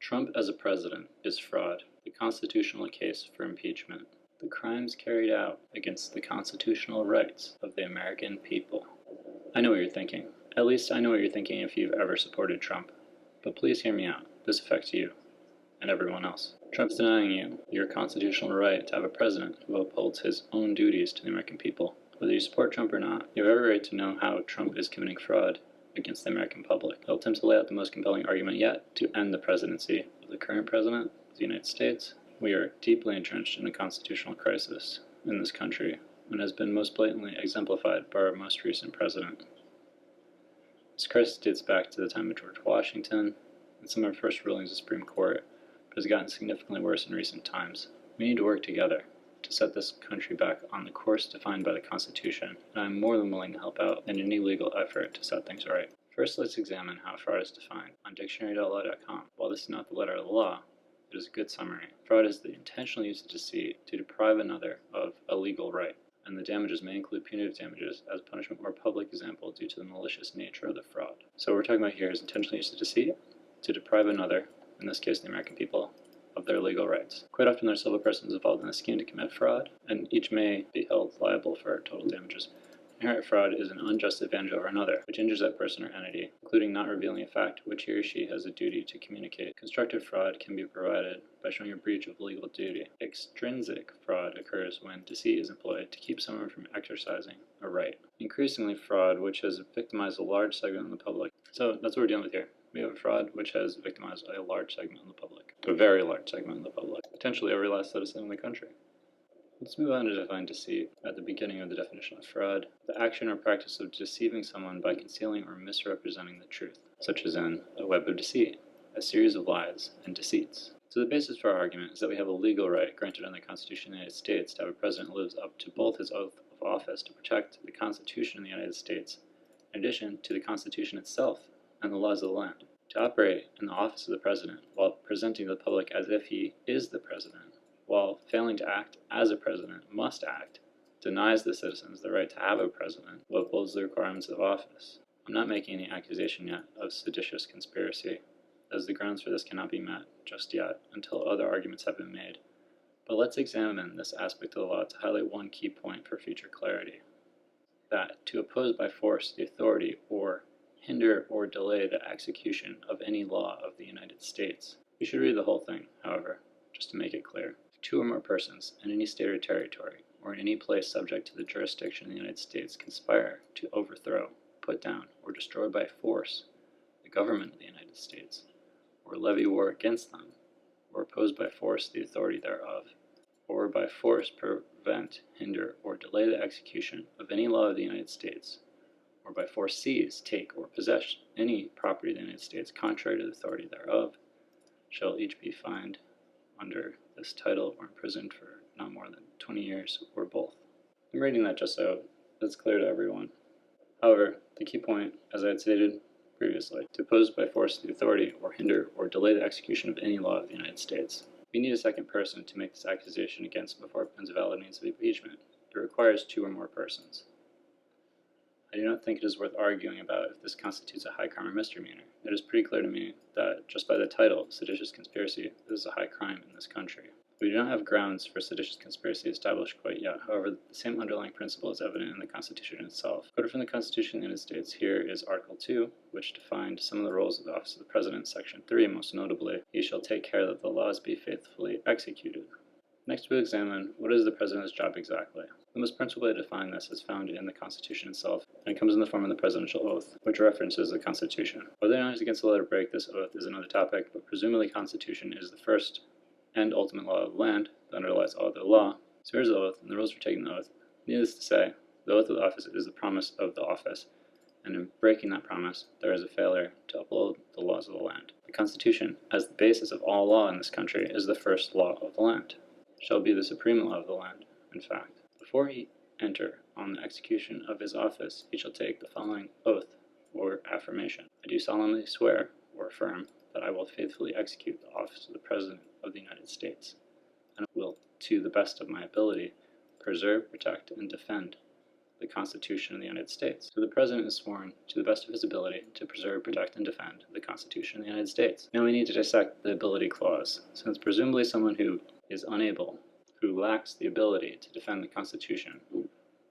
Trump as a president is fraud, the constitutional case for impeachment. The crimes carried out against the constitutional rights of the American people. I know what you're thinking. At least I know what you're thinking if you've ever supported Trump. But please hear me out. This affects you and everyone else. Trump's denying you your constitutional right to have a president who upholds his own duties to the American people. Whether you support Trump or not, you have every right to know how Trump is committing fraud against the American public. I'll attempt to lay out the most compelling argument yet to end the presidency of the current president of the United States. We are deeply entrenched in a constitutional crisis in this country, and has been most blatantly exemplified by our most recent president. This crisis dates back to the time of George Washington and some of our first rulings of the Supreme Court, but has gotten significantly worse in recent times. We need to work together to set this country back on the course defined by the Constitution, and I am more than willing to help out in any legal effort to set things right. First, let's examine how fraud is defined on dictionary.law.com. While this is not the letter of the law, it is a good summary. Fraud is the intentional use of deceit to deprive another of a legal right, and the damages may include punitive damages as punishment or public example due to the malicious nature of the fraud. So what we're talking about here is intentional use of deceit to deprive another, in this case the American people, of their legal rights. Quite often there are several persons involved in a scheme to commit fraud, and each may be held liable for total damages. Inherent fraud is an unjust advantage over another, which injures that person or entity, including not revealing a fact which he or she has a duty to communicate. Constructive fraud can be provided by showing a breach of legal duty. Extrinsic fraud occurs when deceit is employed to keep someone from exercising a right. Increasingly, fraud which has victimized a large segment of the public. So that's what we're dealing with here. We have a fraud which has victimized a large segment of the public, a very large segment of the public, potentially every last citizen in the country. Let's move on to define deceit. At the beginning of the definition of fraud, the action or practice of deceiving someone by concealing or misrepresenting the truth, such as in a web of deceit, a series of lies and deceits. So the basis for our argument is that we have a legal right granted in the Constitution of the United States to have a president who lives up to both his oath of office to protect the Constitution of the United States, in addition to the Constitution itself and the laws of the land, to operate in the office of the president while presenting to the public as if he is the president, while failing to act as a president must act, denies the citizens the right to have a president who upholds the requirements of office. I'm not making any accusation yet of seditious conspiracy, as the grounds for this cannot be met just yet until other arguments have been made. But let's examine this aspect of the law to highlight one key point for future clarity: that to oppose by force the authority or hinder or delay the execution of any law of the United States. We should read the whole thing, however, just to make it clear. If two or more persons in any state or territory, or in any place subject to the jurisdiction of the United States, conspire to overthrow, put down, or destroy by force the government of the United States, or levy war against them, or oppose by force the authority thereof, or by force prevent, hinder, or delay the execution of any law of the United States, or by force seize, take, or possess any property of the United States contrary to the authority thereof, shall each be fined under this title or imprisoned for not more than 20 years, or both. I'm reading that just so it's clear to everyone. However, the key point, as I had stated previously, to oppose by force the authority or hinder or delay the execution of any law of the United States. We need a second person to make this accusation against before it becomes a valid means of impeachment. It requires two or more persons. I do not think it is worth arguing about if this constitutes a high crime or misdemeanor. It is pretty clear to me that just by the title, seditious conspiracy, this is a high crime in this country. We do not have grounds for seditious conspiracy established quite yet. However, the same underlying principle is evident in the Constitution itself. Quoted from the Constitution of the United States, here is Article 2, which defined some of the roles of the office of the President. Section 3, most notably, he shall take care that the laws be faithfully executed. Next, we'll examine what is the President's job exactly. The most principal way to define this is found in the Constitution itself, and it comes in the form of the presidential oath, which references the Constitution. Whether or not he's against the law to break this oath is another topic, but presumably the Constitution is the first and ultimate law of the land that underlies all other law. So here's the oath, and the rules for taking the oath. Needless to say, the oath of the office is the promise of the office, and in breaking that promise, there is a failure to uphold the laws of the land. The Constitution, as the basis of all law in this country, is the first law of the land. Shall be the supreme law of the land, in fact. Before he enter on the execution of his office, he shall take the following oath or affirmation. I do solemnly swear or affirm that I will faithfully execute the office of the President of the United States, and will, to the best of my ability, preserve, protect, and defend the Constitution of the United States. So the President is sworn to the best of his ability to preserve, protect, and defend the Constitution of the United States. Now we need to dissect the ability clause, since presumably someone who is unable, who lacks the ability to defend the Constitution,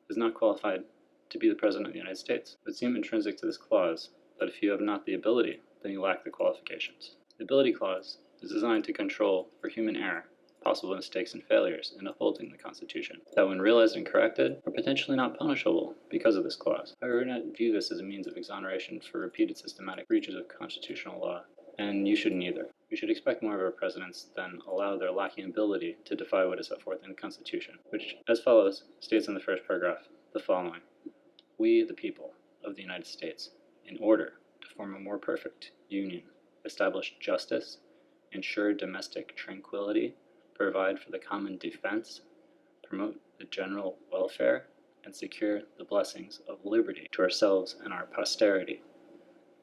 is not qualified to be the President of the United States. It would seem intrinsic to this clause that if you have not the ability, then you lack the qualifications. The ability clause is designed to control for human error, possible mistakes and failures in upholding the Constitution, that when realized and corrected are potentially not punishable because of this clause. I would not view this as a means of exoneration for repeated systematic breaches of constitutional law, and you shouldn't either. We should expect more of our presidents than allow their lacking ability to defy what is set forth in the Constitution, which, as follows, states in the first paragraph the following: "We, the people of the United States, in order to form a more perfect union, establish justice, ensure domestic tranquility, provide for the common defense, promote the general welfare, and secure the blessings of liberty to ourselves and our posterity,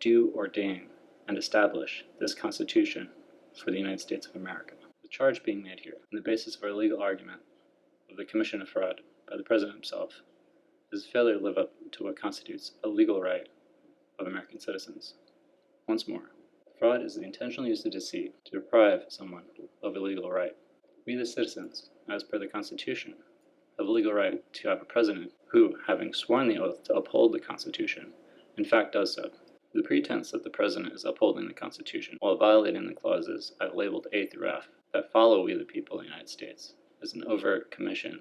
do ordain and establish this Constitution for the United States of America." The charge being made here, and the basis of our legal argument of the commission of fraud by the President himself, is failure to live up to what constitutes a legal right of American citizens. Once more, fraud is the intentional use of deceit to deprive someone of a legal right. We, the citizens, as per the Constitution, have a legal right to have a president who, having sworn the oath to uphold the Constitution, in fact does so. The pretense that the president is upholding the Constitution while violating the clauses I've labeled A through F that follow we the people of the United States is an overt commission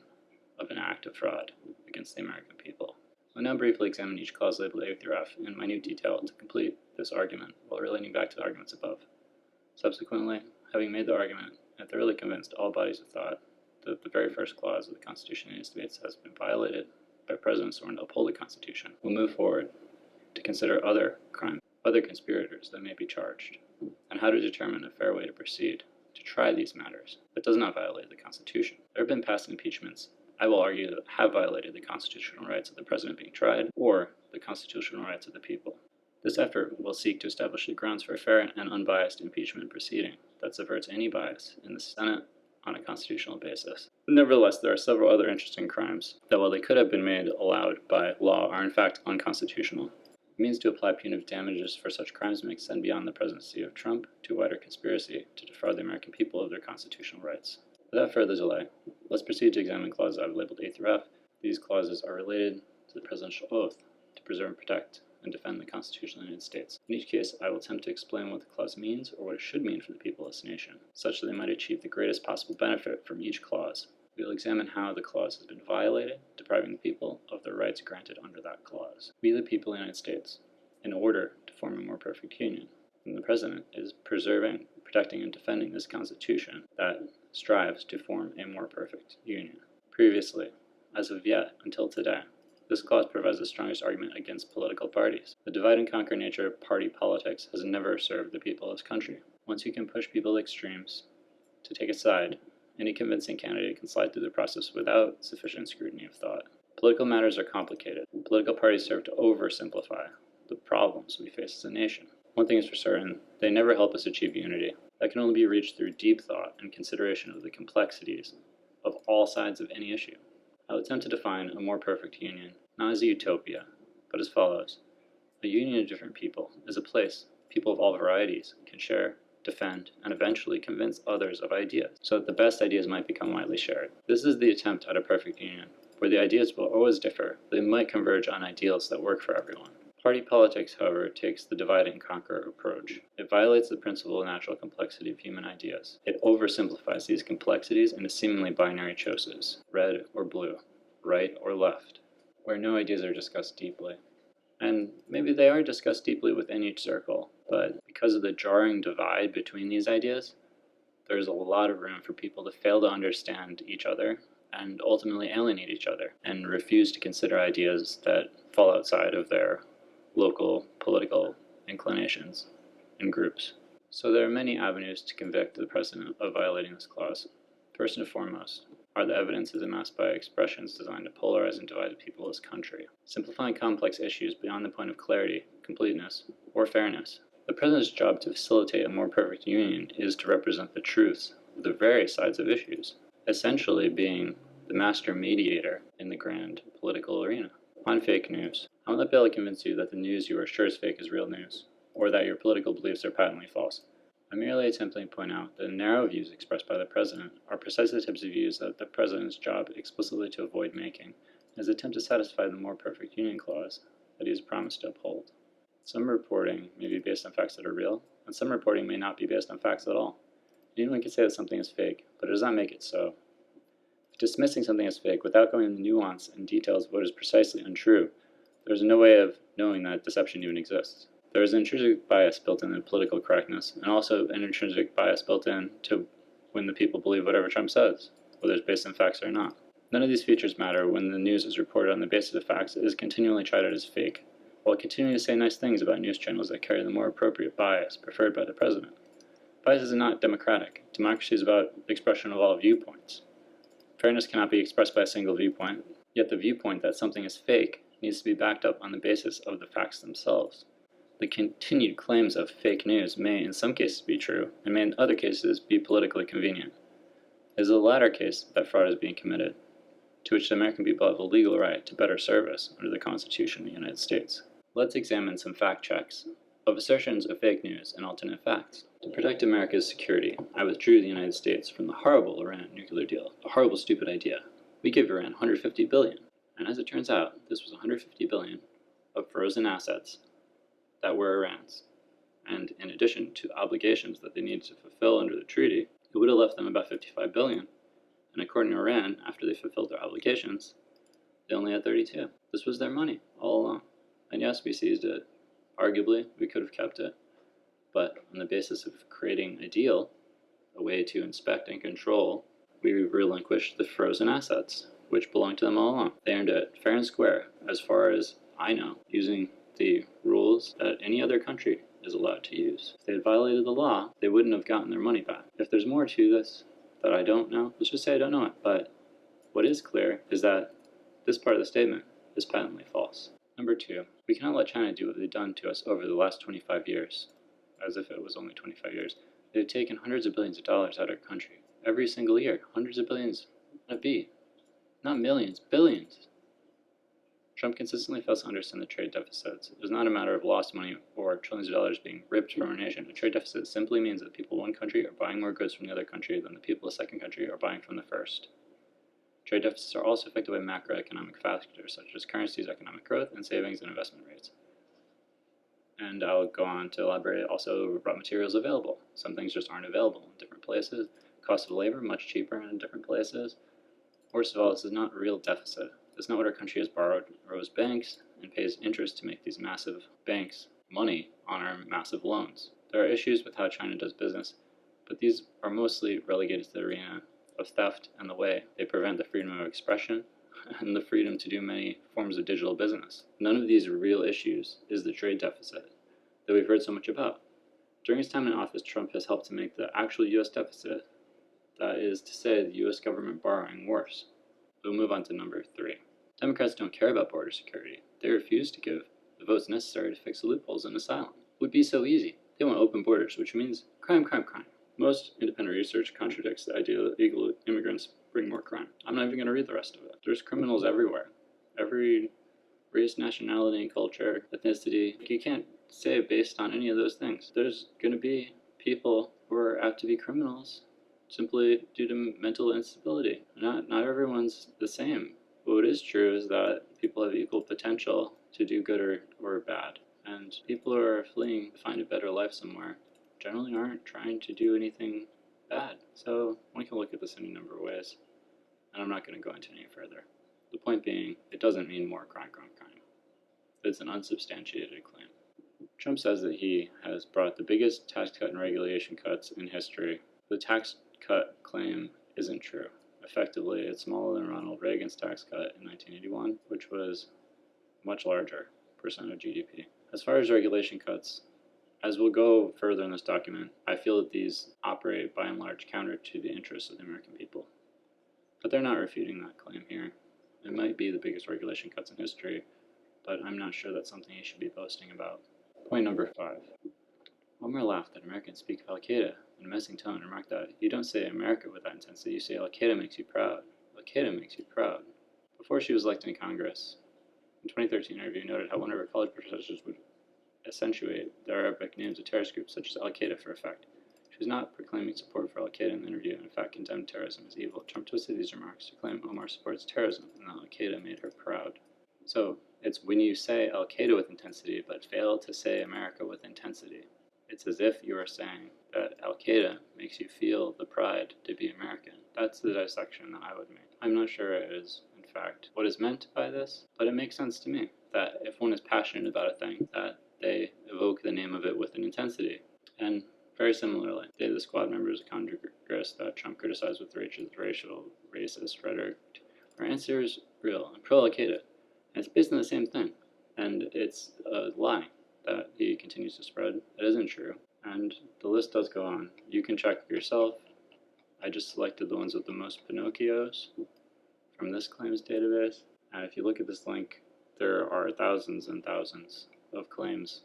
of an act of fraud against the American people. I'll now briefly examine each clause labeled A through F in minute detail to complete this argument while relating back to the arguments above. Subsequently, having made the argument and thoroughly convinced all bodies of thought that the very first clause of the Constitution of the United States has been violated by presidents sworn to uphold the Constitution, we'll move forward to consider other crimes, other conspirators that may be charged, and how to determine a fair way to proceed to try these matters that does not violate the Constitution. There have been past impeachments, I will argue, that have violated the constitutional rights of the president being tried or the constitutional rights of the people. This effort will seek to establish the grounds for a fair and unbiased impeachment proceeding that subverts any bias in the Senate on a constitutional basis. Nevertheless, there are several other interesting crimes that, while they could have been made allowed by law, are in fact unconstitutional. The means to apply punitive damages for such crimes may extend beyond the presidency of Trump to a wider conspiracy to defraud the American people of their constitutional rights. Without further delay, let's proceed to examine clauses I've labeled A through F. These clauses are related to the presidential oath to preserve, protect, and defend the Constitution of the United States. In each case, I will attempt to explain what the clause means or what it should mean for the people of this nation, such that they might achieve the greatest possible benefit from each clause. We will examine how the clause has been violated, depriving the people of the rights granted under that clause. We, the people of the United States, in order to form a more perfect union. And the President is preserving, protecting, and defending this Constitution that strives to form a more perfect union. Previously, as of yet, until today, this clause provides the strongest argument against political parties. The divide and conquer nature of party politics has never served the people of this country. Once you can push people to extremes to take a side, any convincing candidate can slide through the process without sufficient scrutiny of thought. Political matters are complicated. Political parties serve to oversimplify the problems we face as a nation. One thing is for certain, they never help us achieve unity. That can only be reached through deep thought and consideration of the complexities of all sides of any issue. I'll attempt to define a more perfect union, not as a utopia, but as follows. A union of different people is a place people of all varieties can share, defend, and eventually convince others of ideas, so that the best ideas might become widely shared. This is the attempt at a perfect union, where the ideas will always differ, but they might converge on ideals that work for everyone. Party politics, however, takes the divide and conquer approach. It violates the principle of natural complexity of human ideas. It oversimplifies these complexities into seemingly binary choices, red or blue, right or left, where no ideas are discussed deeply. And maybe they are discussed deeply within each circle, but because of the jarring divide between these ideas, there's a lot of room for people to fail to understand each other and ultimately alienate each other and refuse to consider ideas that fall outside of their local political inclinations and groups. So there are many avenues to convict the president of violating this clause. First and foremost are the evidences amassed by expressions designed to polarize and divide the people of this country, simplifying complex issues beyond the point of clarity, completeness, or fairness. The president's job to facilitate a more perfect union is to represent the truths of the various sides of issues, essentially being the master mediator in the grand political arena. On fake news. I won't be able to convince you that the news you are sure is fake is real news, or that your political beliefs are patently false. I'm merely attempting to point out that the narrow views expressed by the President are precisely the types of views that the President's job explicitly to avoid making, in his attempt to satisfy the more perfect Union clause that he has promised to uphold. Some reporting may be based on facts that are real, and some reporting may not be based on facts at all. Anyone can say that something is fake, but it does not make it so. Dismissing something as fake without going into the nuance and details of what is precisely untrue, there is no way of knowing that deception even exists. There is an intrinsic bias built into political correctness, and also an intrinsic bias built in to when the people believe whatever Trump says, whether it's based on facts or not. None of these features matter when the news is reported on the basis of facts. It is continually treated as fake, while continuing to say nice things about news channels that carry the more appropriate bias preferred by the President. Bias is not democratic. Democracy is about the expression of all viewpoints. Fairness cannot be expressed by a single viewpoint, yet the viewpoint that something is fake needs to be backed up on the basis of the facts themselves. The continued claims of fake news may in some cases be true, and may in other cases be politically convenient. It is the latter case that fraud is being committed, to which the American people have a legal right to better service under the Constitution of the United States. Let's examine some fact checks of assertions of fake news and alternate facts. To protect America's security, I withdrew the United States from the horrible Iran nuclear deal, a horrible, stupid idea. We gave Iran $150 billion, and as it turns out, this was $150 billion of frozen assets that were Iran's. And in addition to obligations that they needed to fulfill under the treaty, it would have left them about $55 billion. And according to Iran, after they fulfilled their obligations, they only had 32. This was their money all along. And yes, we seized it. Arguably, we could have kept it. But on the basis of creating a deal, a way to inspect and control, we relinquished the frozen assets, which belonged to them all along. They earned it fair and square, as far as I know, using the rules that any other country is allowed to use. If they had violated the law, they wouldn't have gotten their money back. If there's more to this that I don't know, let's just say I don't know it. But what is clear is that this part of the statement is patently false. Number 2, we cannot let China do what they've done to us over the last 25 years, as if it was only 25 years. They've taken hundreds of billions of dollars out of our country every single year. Hundreds of billions. Not B. Not millions, billions. Trump consistently fails to understand the trade deficits. It is not a matter of lost money or trillions of dollars being ripped from our nation. A trade deficit simply means that people of one country are buying more goods from the other country than the people of the second country are buying from the first. Trade deficits are also affected by macroeconomic factors such as currencies, economic growth, and savings and investment rates. And I'll go on to elaborate also raw materials available. Some things just aren't available in different places. Cost of labor, much cheaper in different places. Worst of all, this is not a real deficit. This is not what our country has borrowed, owes banks, and pays interest to make these massive banks money on our massive loans. There are issues with how China does business, but these are mostly relegated to the arena of theft and the way they prevent the freedom of expression and the freedom to do many forms of digital business. None of these real issues is the trade deficit that we've heard so much about. During his time in office, Trump has helped to make the actual U.S. deficit, that is to say, the U.S. government borrowing, worse. We'll move on to number 3. Democrats don't care about border security. They refuse to give the votes necessary to fix the loopholes in asylum. It would be so easy. They want open borders, which means crime, crime, crime. Most independent research contradicts the idea that illegal immigrants bring more crime. I'm not even going to read the rest of it. There's criminals everywhere. Every race, nationality, culture, ethnicity. You can't say based on any of those things. There's going to be people who are apt to be criminals simply due to mental instability. Not everyone's the same. But what is true is that people have equal potential to do good or bad. And people who are fleeing to find a better life somewhere generally aren't trying to do anything bad. So one can look at this in a number of ways, and I'm not going to go into any further. The point being, it doesn't mean more crime, crime, crime. It's an unsubstantiated claim. Trump says that he has brought the biggest tax cut and regulation cuts in history. The tax cut claim isn't true. Effectively, it's smaller than Ronald Reagan's tax cut in 1981, which was much larger percent of GDP. As far as regulation cuts, as we'll go further in this document, I feel that these operate by and large counter to the interests of the American people. But they're not refuting that claim here. It might be the biggest regulation cuts in history, but I'm not sure that's something you should be boasting about. Point number 5. Wilmer laughed that Americans speak of Al-Qaeda in a menacing tone and remarked that you don't say America with that intensity, you say Al-Qaeda makes you proud. Al-Qaeda makes you proud. Before she was elected in Congress, In 2013, an interview noted how one of her college professors would accentuate the Arabic names of terrorist groups such as Al-Qaeda for effect. She was not proclaiming support for Al-Qaeda in the interview, and in fact condemned terrorism as evil. Trump twisted these remarks to claim Omar supports terrorism and that Al-Qaeda made her proud. So, it's when you say Al-Qaeda with intensity, but fail to say America with intensity. It's as if you are saying that Al-Qaeda makes you feel the pride to be American. That's the dissection that I would make. I'm not sure it is, in fact, what is meant by this, but it makes sense to me that if one is passionate about a thing, that they evoke the name of it with an intensity. And very similarly, the squad members of Congress that Trump criticized with racial, racist rhetoric are answers real and pro-Al-Qaeda. And it's basically the same thing. And it's a lie that he continues to spread. It isn't true. And the list does go on. You can check yourself. I just selected the ones with the most Pinocchios from this claims database. And if you look at this link, there are thousands and thousands of claims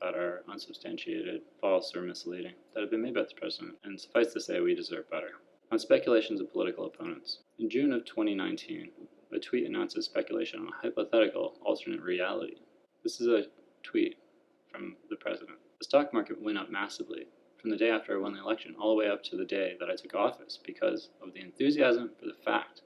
that are unsubstantiated, false, or misleading that have been made by the president. And suffice to say, we deserve better. On speculations of political opponents. In June of 2019, a tweet announces speculation on a hypothetical alternate reality. This is a tweet from the president. The stock market went up massively from the day after I won the election all the way up to the day that I took office because of the enthusiasm for the fact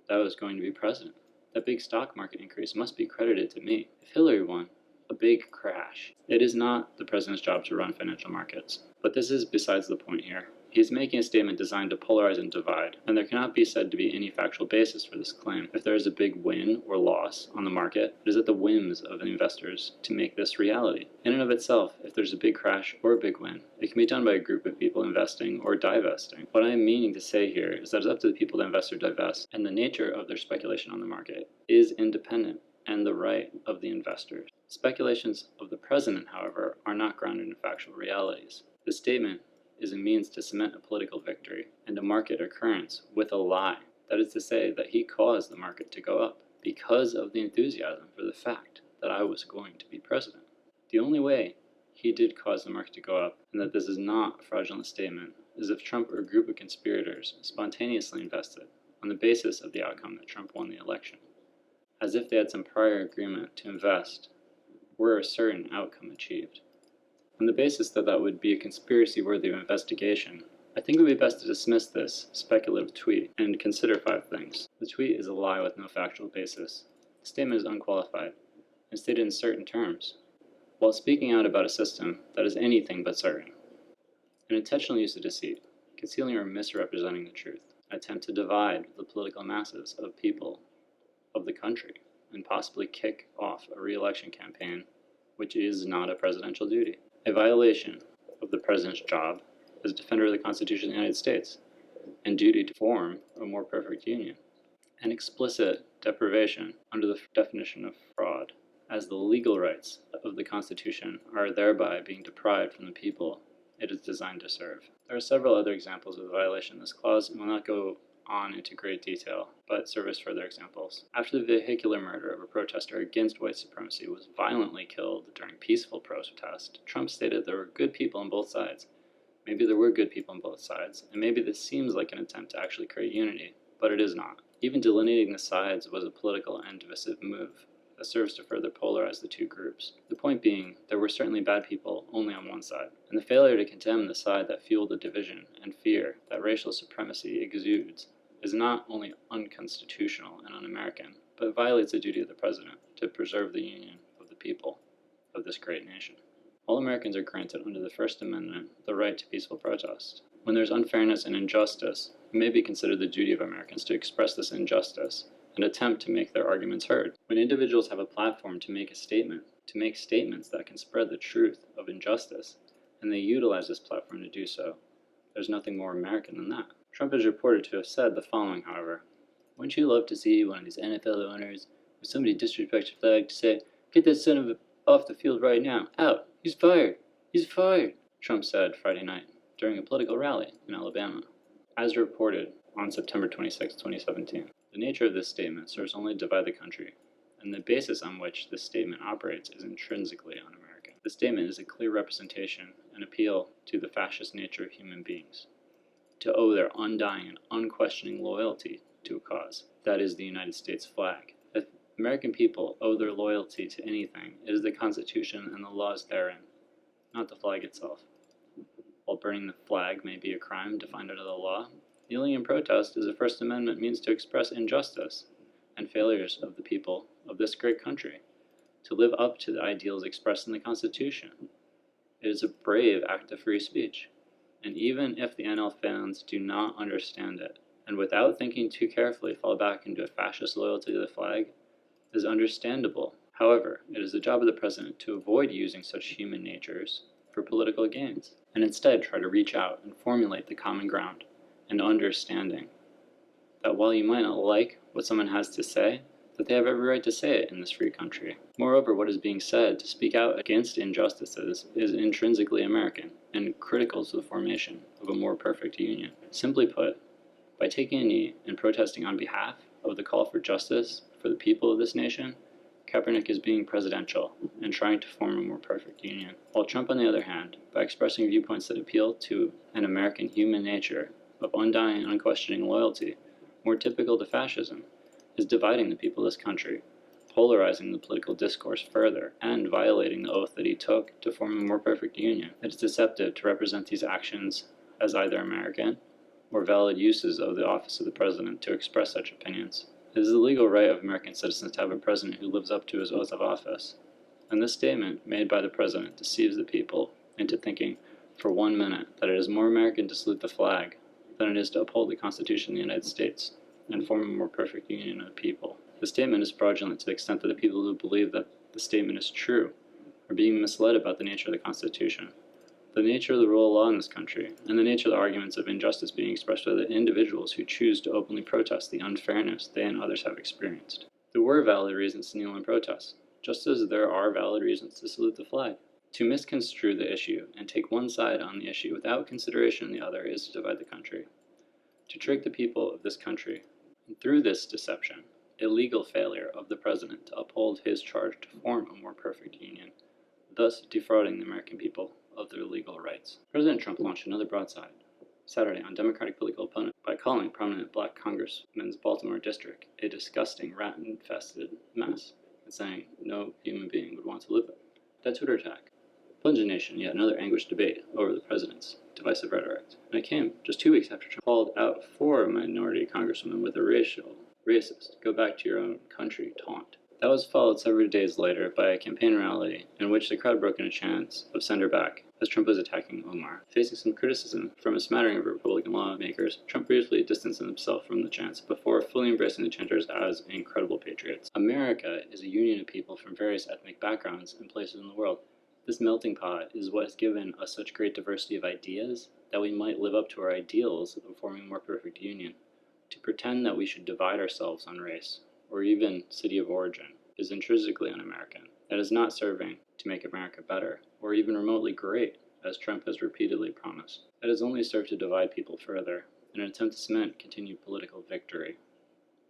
that I was going to be president. That big stock market increase must be credited to me. If Hillary won, a big crash. It is not the president's job to run financial markets. But this is besides the point here. He is making a statement designed to polarize and divide, and there cannot be said to be any factual basis for this claim. If there is a big win or loss on the market, it is at the whims of the investors to make this reality. In and of itself, if there's a big crash or a big win, it can be done by a group of people investing or divesting. What I am meaning to say here is that it's up to the people to invest or divest, and the nature of their speculation on the market is independent and the right of the investors. Speculations of the president, however, are not grounded in factual realities. The statement is a means to cement a political victory and a market occurrence with a lie. That is to say that he caused the market to go up because of the enthusiasm for the fact that I was going to be president. The only way he did cause the market to go up, and that this is not a fraudulent statement, is if Trump or a group of conspirators spontaneously invested on the basis of the outcome that Trump won the election, as if they had some prior agreement to invest were a certain outcome achieved. On the basis that that would be a conspiracy worthy of investigation, I think it would be best to dismiss this speculative tweet and consider 5 things. The tweet is a lie with no factual basis. The statement is unqualified and stated in certain terms, while speaking out about a system that is anything but certain. An intentional use of deceit, concealing or misrepresenting the truth, an attempt to divide the political masses of people of the country and possibly kick off a re-election campaign, which is not a presidential duty. A violation of the president's job as defender of the Constitution of the United States and duty to form a more perfect union. An explicit deprivation under the definition of fraud, as the legal rights of the Constitution are thereby being deprived from the people it is designed to serve. There are several other examples of the violation of this clause, and will not go on into great detail, but serve as further examples. After the vehicular murder of a protester against white supremacy was violently killed during peaceful protest, Trump stated there were good people on both sides. Maybe there were good people on both sides, and maybe this seems like an attempt to actually create unity, but it is not. Even delineating the sides was a political and divisive move that serves to further polarize the two groups. The point being, there were certainly bad people only on one side, and the failure to condemn the side that fueled the division and fear that racial supremacy exudes is not only unconstitutional and un-American, but violates the duty of the president to preserve the union of the people of this great nation. All Americans are granted under the First Amendment the right to peaceful protest. When there is unfairness and injustice, it may be considered the duty of Americans to express this injustice and attempt to make their arguments heard. When individuals have a platform to make a statement, to make statements that can spread the truth of injustice, and they utilize this platform to do so, there's nothing more American than that. Trump is reported to have said the following, however: "Wouldn't you love to see one of these NFL owners or somebody disrespect your flag to say, 'Get that son of a off the field right now. Out. He's fired. He's fired,'" Trump said Friday night during a political rally in Alabama. As reported on September 26, 2017, the nature of this statement serves only to divide the country, and the basis on which this statement operates is intrinsically un-American. The statement is a clear representation and appeal to the fascist nature of human beings, to owe their undying and unquestioning loyalty to a cause, that is the United States flag. If American people owe their loyalty to anything, it is the Constitution and the laws therein, not the flag itself. While burning the flag may be a crime defined under the law, kneeling in protest is a First Amendment means to express injustice and failures of the people of this great country to live up to the ideals expressed in the Constitution. It is a brave act of free speech, and even if the NL fans do not understand it, and without thinking too carefully fall back into a fascist loyalty to the flag, it is understandable. However, it is the job of the president to avoid using such human natures for political gains, and instead try to reach out and formulate the common ground and understanding that while you might not like what someone has to say, that they have every right to say it in this free country. Moreover, what is being said to speak out against injustices is intrinsically American and critical to the formation of a more perfect union. Simply put, by taking a knee and protesting on behalf of the call for justice for the people of this nation, Kaepernick is being presidential and trying to form a more perfect union. While Trump, on the other hand, by expressing viewpoints that appeal to an American human nature of undying, unquestioning loyalty, more typical to fascism, is dividing the people of this country, polarizing the political discourse further, and violating the oath that he took to form a more perfect union. It is deceptive to represent these actions as either American or valid uses of the office of the president to express such opinions. It is the legal right of American citizens to have a president who lives up to his oath of office, and this statement made by the president deceives the people into thinking for 1 minute that it is more American to salute the flag than it is to uphold the Constitution of the United States and form a more perfect union of people. The statement is fraudulent to the extent that the people who believe that the statement is true are being misled about the nature of the Constitution, the nature of the rule of law in this country, and the nature of the arguments of injustice being expressed by the individuals who choose to openly protest the unfairness they and others have experienced. There were valid reasons to kneel in protest, just as there are valid reasons to salute the flag. To misconstrue the issue and take one side on the issue without consideration of the other is to divide the country, to trick the people of this country. And through this deception, illegal failure of the president to uphold his charge to form a more perfect union, thus defrauding the American people of their legal rights. President Trump launched another broadside Saturday on Democratic political opponent by calling prominent black congressman's Baltimore district a disgusting rat-infested mess and saying no human being would want to live there. That Twitter attack plunged the nation in yet another anguished debate over the president's divisive rhetoric, and it came just 2 weeks after Trump called out 4 minority congresswomen with a racist, go back to your own country taunt. That was followed several days later by a campaign rally in which the crowd broke into chants of "send her back" as Trump was attacking Omar. Facing some criticism from a smattering of Republican lawmakers, Trump briefly distanced himself from the chants before fully embracing the chanters as incredible patriots. America is a union of people from various ethnic backgrounds and places in the world. This melting pot is what has given us such great diversity of ideas that we might live up to our ideals of forming a more perfect union. To pretend that we should divide ourselves on race, or even city of origin, is intrinsically un-American. It is not serving to make America better, or even remotely great, as Trump has repeatedly promised. It has only served to divide people further, in an attempt to cement continued political victory,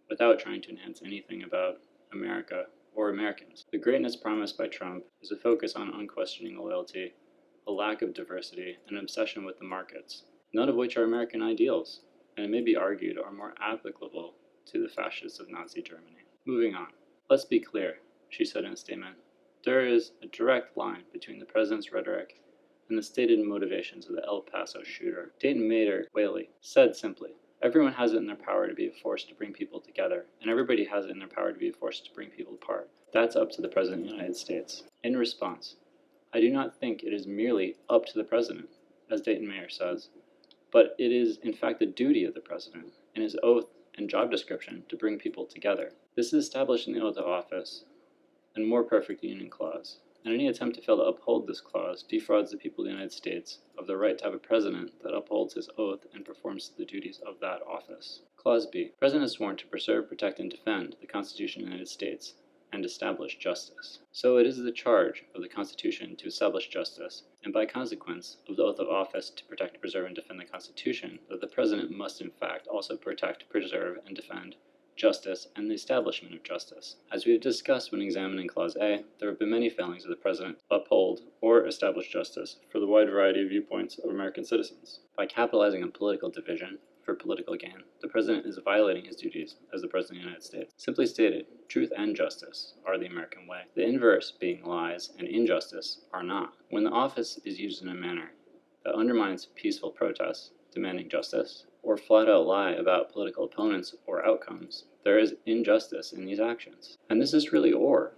without trying to enhance anything about America or Americans. The greatness promised by Trump is a focus on unquestioning loyalty, a lack of diversity, and an obsession with the markets, none of which are American ideals, and it may be argued are more applicable to the fascists of Nazi Germany. Moving on. Let's be clear, she said in a statement. There is a direct line between the president's rhetoric and the stated motivations of the El Paso shooter. Dayton Mater Whaley said simply, everyone has it in their power to be a force to bring people together, and everybody has it in their power to be a force to bring people apart. That's up to the President of the United States. In response, I do not think it is merely up to the President, as Dayton Mayer says, but it is in fact the duty of the President, in his oath and job description, to bring people together. This is established in the oath of office and more perfect union clause, and any attempt to fail to uphold this clause defrauds the people of the United States of the right to have a president that upholds his oath and performs the duties of that office. Clause B. President is sworn to preserve, protect, and defend the Constitution of the United States and establish justice. So it is the charge of the Constitution to establish justice, and by consequence of the oath of office to protect, preserve, and defend the Constitution, that the President must in fact also protect, preserve, and defend justice, and the establishment of justice. As we have discussed when examining Clause A, there have been many failings of the President to uphold or establish justice for the wide variety of viewpoints of American citizens. By capitalizing on political division for political gain, the President is violating his duties as the President of the United States. Simply stated, truth and justice are the American way. The inverse, being lies and injustice, are not. When the office is used in a manner that undermines peaceful protests demanding justice, or flat out lie about political opponents or outcomes, there is injustice in these actions. And this is really or,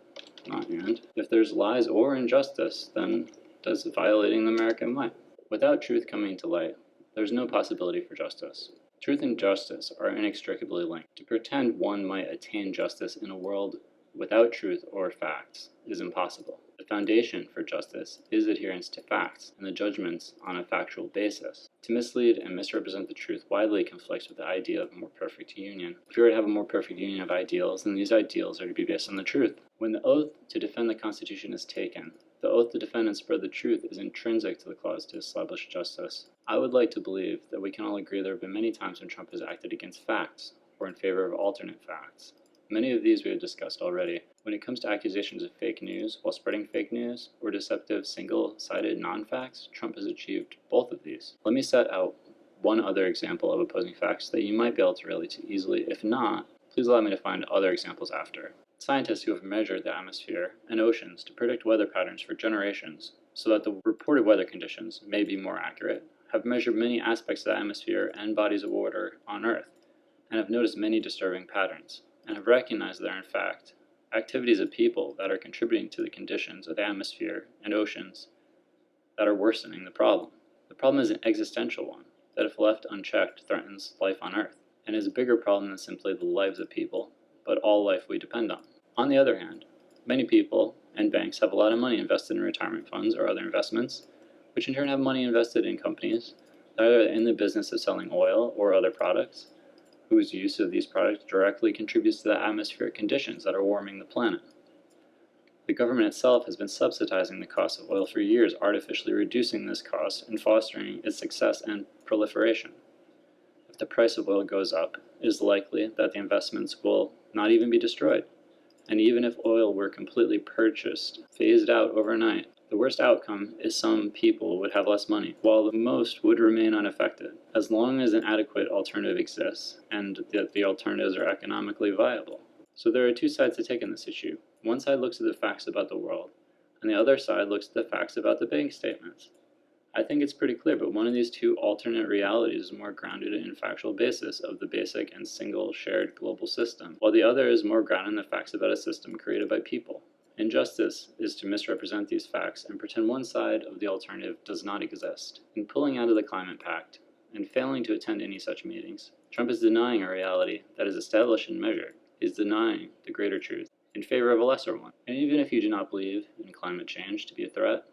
not and. If there's lies or injustice, then does violating the American way. Without truth coming to light, there's no possibility for justice. Truth and justice are inextricably linked. To pretend one might attain justice in a world without truth or facts is impossible. The foundation for justice is adherence to facts and the judgments on a factual basis. To mislead and misrepresent the truth widely conflicts with the idea of a more perfect union. If you were to have a more perfect union of ideals, then these ideals are to be based on the truth. When the oath to defend the Constitution is taken, the oath to defend and spread the truth is intrinsic to the clause to establish justice. I would like to believe that we can all agree there have been many times when Trump has acted against facts or in favor of alternate facts. Many of these we have discussed already. When it comes to accusations of fake news while spreading fake news or deceptive single-sided non-facts, Trump has achieved both of these. Let me set out one other example of opposing facts that you might be able to relate to easily. If not, please allow me to find other examples after. Scientists who have measured the atmosphere and oceans to predict weather patterns for generations so that the reported weather conditions may be more accurate, have measured many aspects of the atmosphere and bodies of water on Earth, and have noticed many disturbing patterns, and have recognized there are in fact activities of people that are contributing to the conditions of the atmosphere and oceans that are worsening the problem. The problem is an existential one, that if left unchecked threatens life on Earth, and is a bigger problem than simply the lives of people, but all life we depend on. On the other hand, many people and banks have a lot of money invested in retirement funds or other investments, which in turn have money invested in companies that are in the business of selling oil or other products, whose use of these products directly contributes to the atmospheric conditions that are warming the planet. The government itself has been subsidizing the cost of oil for years, artificially reducing this cost and fostering its success and proliferation. If the price of oil goes up, it is likely that the investments will not even be destroyed. And even if oil were completely purchased, phased out overnight, the worst outcome is some people would have less money, while the most would remain unaffected, as long as an adequate alternative exists and that the alternatives are economically viable. So there are two sides to take in this issue. One side looks at the facts about the world, and the other side looks at the facts about the bank statements. I think it's pretty clear, but one of these two alternate realities is more grounded in factual basis of the basic and single shared global system, while the other is more grounded in the facts about a system created by people. Injustice is to misrepresent these facts and pretend one side of the alternative does not exist. In pulling out of the Climate Pact and failing to attend any such meetings, Trump is denying a reality that is established and measured, is denying the greater truth in favor of a lesser one. And even if you do not believe in climate change to be a threat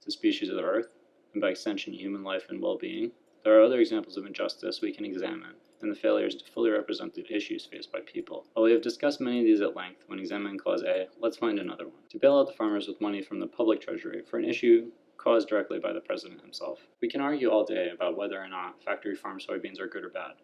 to species of the Earth, and by extension human life and well-being, there are other examples of injustice we can examine, and the failures to fully represent the issues faced by people. While we have discussed many of these at length when examining Clause A, let's find another one. To bail out the farmers with money from the public treasury for an issue caused directly by the president himself. We can argue all day about whether or not factory farm soybeans are good or bad,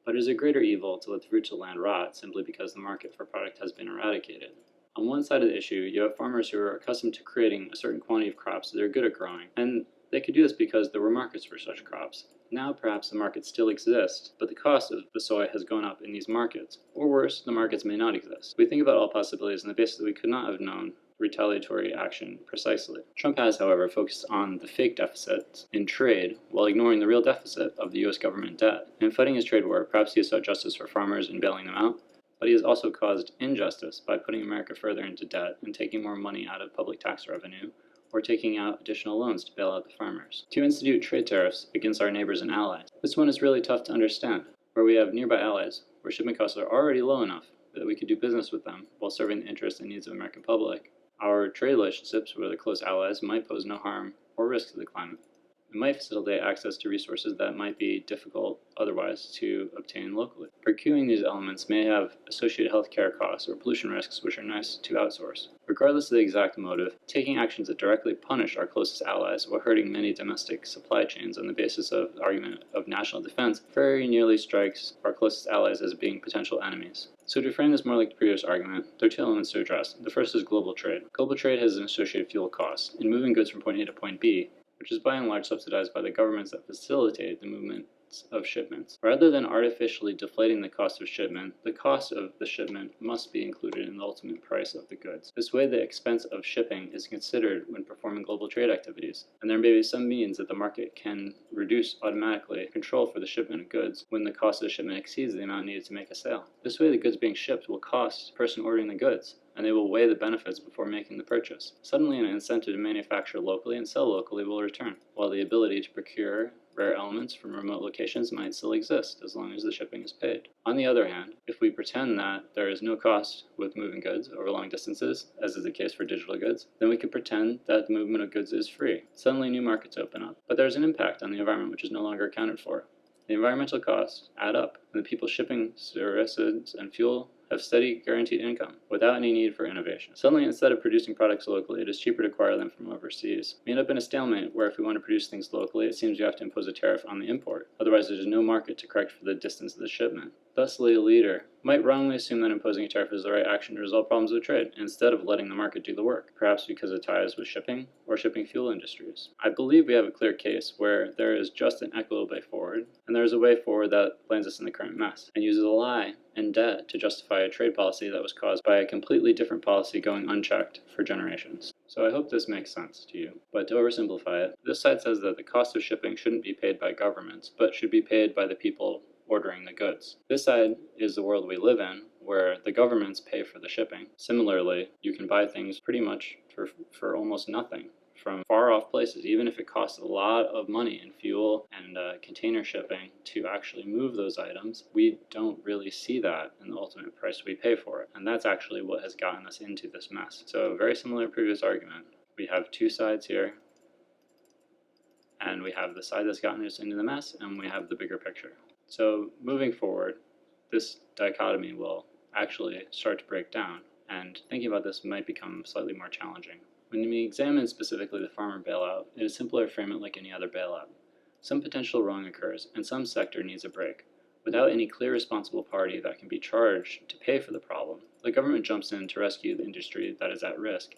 but it is a greater evil to let the fruits of the land rot simply because the market for product has been eradicated. On one side of the issue, you have farmers who are accustomed to creating a certain quantity of crops that they're good at growing, and they could do this because there were markets for such crops. Now perhaps the markets still exist, but the cost of the soy has gone up in these markets. Or worse, the markets may not exist. We think about all possibilities on the basis that we could not have known retaliatory action precisely. Trump has, however, focused on the fake deficit in trade while ignoring the real deficit of the U.S. government debt. In fighting his trade war, perhaps he has sought justice for farmers and bailing them out, but he has also caused injustice by putting America further into debt and taking more money out of public tax revenue, or taking out additional loans to bail out the farmers. To institute trade tariffs against our neighbors and allies. This one is really tough to understand, where we have nearby allies, where shipping costs are already low enough that we could do business with them while serving the interests and needs of the American public. Our trade relationships with the close allies might pose no harm or risk to the climate. It might facilitate access to resources that might be difficult otherwise to obtain locally. Procuring these elements may have associated healthcare costs or pollution risks which are nice to outsource. Regardless of the exact motive, taking actions that directly punish our closest allies while hurting many domestic supply chains on the basis of the argument of national defense very nearly strikes our closest allies as being potential enemies. So to frame this more like the previous argument, there are two elements to address. The first is global trade. Global trade has an associated fuel cost in moving goods from point A to point B, which is by and large subsidized by the governments that facilitate the movement of shipments. Rather than artificially deflating the cost of shipment, the cost of the shipment must be included in the ultimate price of the goods. This way, the expense of shipping is considered when performing global trade activities, and there may be some means that the market can reduce automatically control for the shipment of goods when the cost of the shipment exceeds the amount needed to make a sale. This way, the goods being shipped will cost the person ordering the goods, and they will weigh the benefits before making the purchase. Suddenly, an incentive to manufacture locally and sell locally will return, while the ability to procure rare elements from remote locations might still exist as long as the shipping is paid. On the other hand, if we pretend that there is no cost with moving goods over long distances, as is the case for digital goods, then we could pretend that the movement of goods is free. Suddenly new markets open up, but there's an impact on the environment which is no longer accounted for. The environmental costs add up, and the people shipping services and fuel have steady, guaranteed income without any need for innovation. Suddenly, instead of producing products locally, it is cheaper to acquire them from overseas. We end up in a stalemate where if we want to produce things locally, it seems you have to impose a tariff on the import. Otherwise, there is no market to correct for the distance of the shipment. Thusly, a leader might wrongly assume that imposing a tariff is the right action to resolve problems with trade, instead of letting the market do the work, perhaps because of ties with shipping or shipping fuel industries. I believe we have a clear case where there is just and equitable way forward, and there is a way forward that lands us in the current mess, and uses a lie and debt to justify a trade policy that was caused by a completely different policy going unchecked for generations. So I hope this makes sense to you. But to oversimplify it, this side says that the cost of shipping shouldn't be paid by governments, but should be paid by the people ordering the goods. This side is the world we live in, where the governments pay for the shipping. Similarly, you can buy things pretty much for almost nothing from far off places, even if it costs a lot of money in fuel and container shipping to actually move those items. We don't really see that in the ultimate price we pay for it, and that's actually what has gotten us into this mess. So very similar to previous argument, we have two sides here, and we have the side that's gotten us into the mess, and we have the bigger picture. So moving forward, this dichotomy will actually start to break down, and thinking about this might become slightly more challenging. When we examine specifically the farmer bailout, it is simpler to frame it like any other bailout. Some potential wrong occurs, and some sector needs a break. Without any clear responsible party that can be charged to pay for the problem, the government jumps in to rescue the industry that is at risk.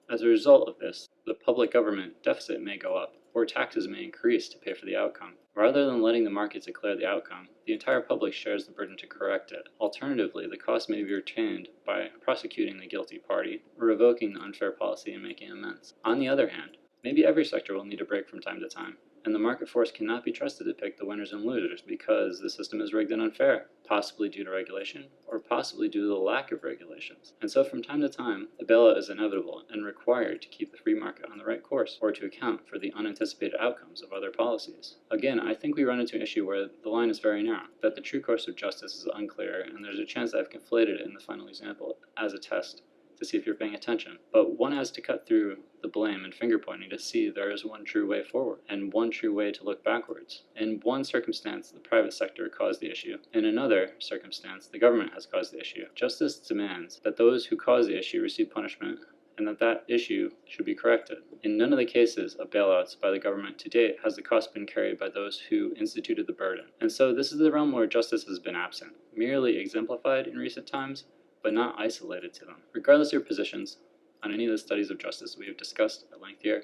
As a result of this, the public government deficit may go up, or taxes may increase to pay for the outcome. Rather than letting the market declare the outcome, the entire public shares the burden to correct it. Alternatively, the cost may be retained by prosecuting the guilty party, or revoking the unfair policy and making amends. On the other hand, maybe every sector will need a break from time to time, and the market force cannot be trusted to pick the winners and losers because the system is rigged and unfair, possibly due to regulation, or possibly due to the lack of regulations. And so from time to time, a bailout is inevitable and required to keep the free market on the right course, or to account for the unanticipated outcomes of other policies. Again, I think we run into an issue where the line is very narrow, that the true course of justice is unclear, and there's a chance that I've conflated it in the final example as a test to see if you're paying attention. But one has to cut through the blame and finger pointing to see there is one true way forward and one true way to look backwards. In one circumstance, the private sector caused the issue. In another circumstance, the government has caused the issue. Justice demands that those who cause the issue receive punishment and that issue should be corrected. In none of the cases of bailouts by the government to date has the cost been carried by those who instituted the burden. And so this is the realm where justice has been absent, merely exemplified in recent times, but not isolated to them. Regardless of your positions on any of the studies of justice we have discussed at length here,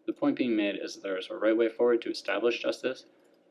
the point being made is that there is a right way forward to establish justice,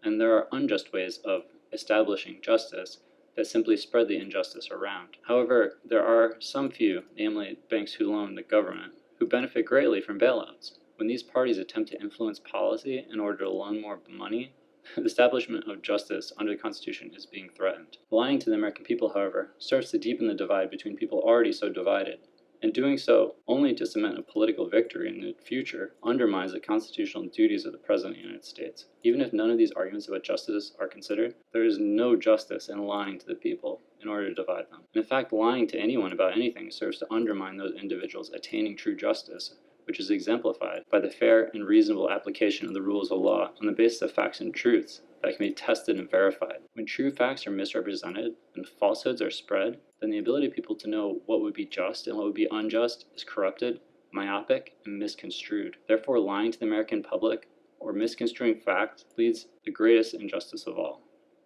and there are unjust ways of establishing justice that simply spread the injustice around. However, there are some few, namely banks who loan the government, who benefit greatly from bailouts. When these parties attempt to influence policy in order to loan more money, the establishment of justice under the Constitution is being threatened. Lying to the American people, however, starts to deepen the divide between people already so divided, and doing so, only to cement a political victory in the future, undermines the constitutional duties of the President of the United States. Even if none of these arguments about justice are considered, there is no justice in lying to the people in order to divide them. And in fact, lying to anyone about anything serves to undermine those individuals attaining true justice, which is exemplified by the fair and reasonable application of the rules of law on the basis of facts and truths that can be tested and verified. When true facts are misrepresented and falsehoods are spread, then the ability of people to know what would be just and what would be unjust is corrupted, myopic, and misconstrued. Therefore, lying to the American public or misconstruing facts leads the greatest injustice of all,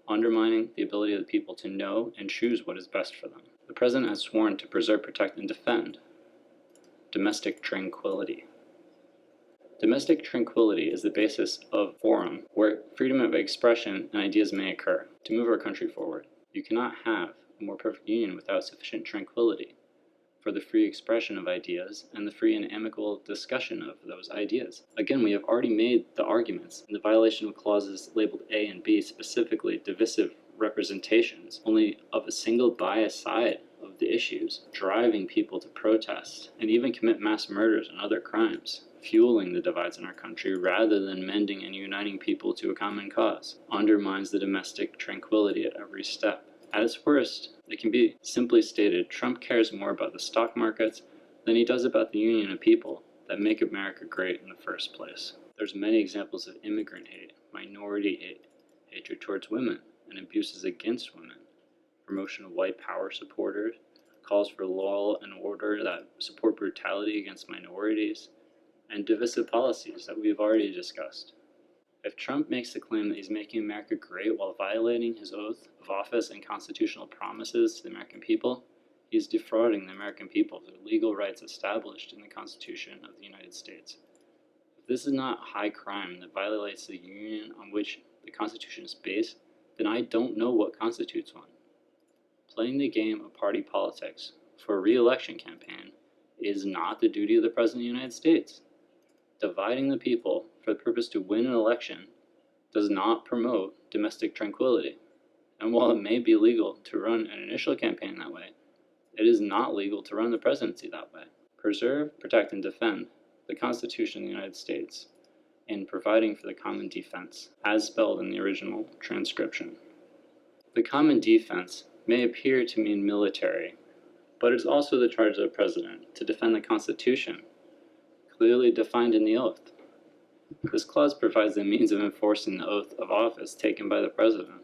undermining the ability of the people to know and choose what is best for them. The President has sworn to preserve, protect, and defend domestic tranquility. Domestic tranquility is the basis of forum where freedom of expression and ideas may occur to move our country forward. You cannot have a more perfect union without sufficient tranquility for the free expression of ideas and the free and amicable discussion of those ideas. Again, we have already made the arguments in the violation of clauses labeled A and B, specifically divisive representations, only of a single biased side of the issues, driving people to protest and even commit mass murders and other crimes, fueling the divides in our country rather than mending and uniting people to a common cause, undermines the domestic tranquility at every step. At its worst, it can be simply stated, Trump cares more about the stock markets than he does about the union of people that make America great in the first place. There's many examples of immigrant hate, minority hate, hatred towards women, and abuses against women, promotion of white power supporters, calls for law and order that support brutality against minorities, and divisive policies that we've already discussed. If Trump makes the claim that he's making America great while violating his oath of office and constitutional promises to the American people, he is defrauding the American people of their legal rights established in the Constitution of the United States. If this is not high crime that violates the union on which the Constitution is based, then I don't know what constitutes one. Playing the game of party politics for a re-election campaign is not the duty of the President of the United States. Dividing the people for the purpose to win an election does not promote domestic tranquility. And while it may be legal to run an initial campaign that way, it is not legal to run the presidency that way. Preserve, protect, and defend the Constitution of the United States in providing for the common defense, as spelled in the original transcription. The common defense may appear to mean military, but it's also the charge of the President to defend the Constitution, clearly defined in the oath. This clause provides the means of enforcing the oath of office taken by the President.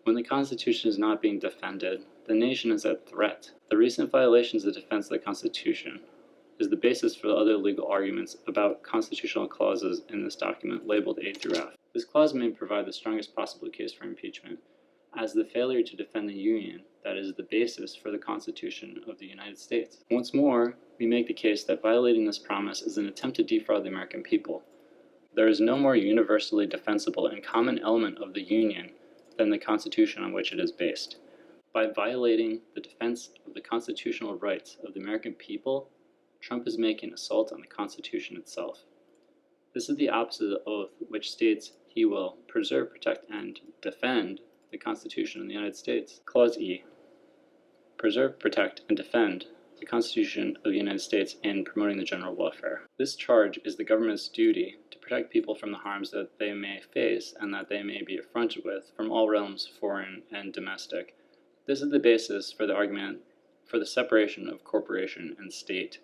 When the Constitution is not being defended, the nation is at threat. The recent violations of the defense of the Constitution is the basis for the other legal arguments about constitutional clauses in this document labeled A through F. This clause may provide the strongest possible case for impeachment, as the failure to defend the Union that is the basis for the Constitution of the United States. Once more, we make the case that violating this promise is an attempt to defraud the American people. There is no more universally defensible and common element of the Union than the Constitution on which it is based. By violating the defense of the constitutional rights of the American people, Trump is making an assault on the Constitution itself. This is the opposite of the oath, which states he will preserve, protect, and defend the Constitution of the United States. Clause E. Preserve, protect, and defend the Constitution of the United States in promoting the general welfare. This charge is the government's duty to protect people from the harms that they may face and that they may be affronted with from all realms, foreign and domestic. This is the basis for the argument for the separation of corporation and state,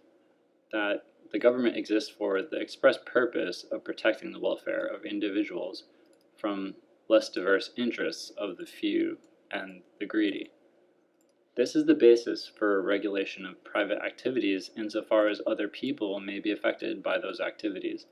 that the government exists for the express purpose of protecting the welfare of individuals from less diverse interests of the few and the greedy. This is the basis for regulation of private activities insofar as other people may be affected by those activities.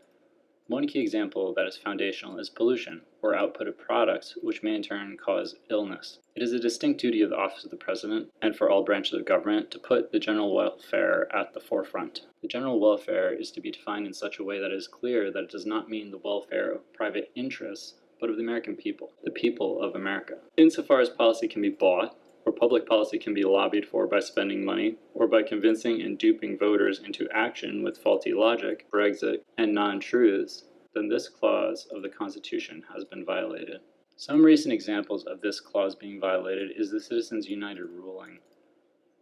One key example that is foundational is pollution, or output of products which may in turn cause illness. It is a distinct duty of the office of the President, and for all branches of government, to put the general welfare at the forefront. The general welfare is to be defined in such a way that it is clear that it does not mean the welfare of private interests, but of the American people, the people of America. Insofar as policy can be bought, or public policy can be lobbied for by spending money, or by convincing and duping voters into action with faulty logic, Brexit, and non-truths, then this clause of the Constitution has been violated. Some recent examples of this clause being violated is the Citizens United ruling,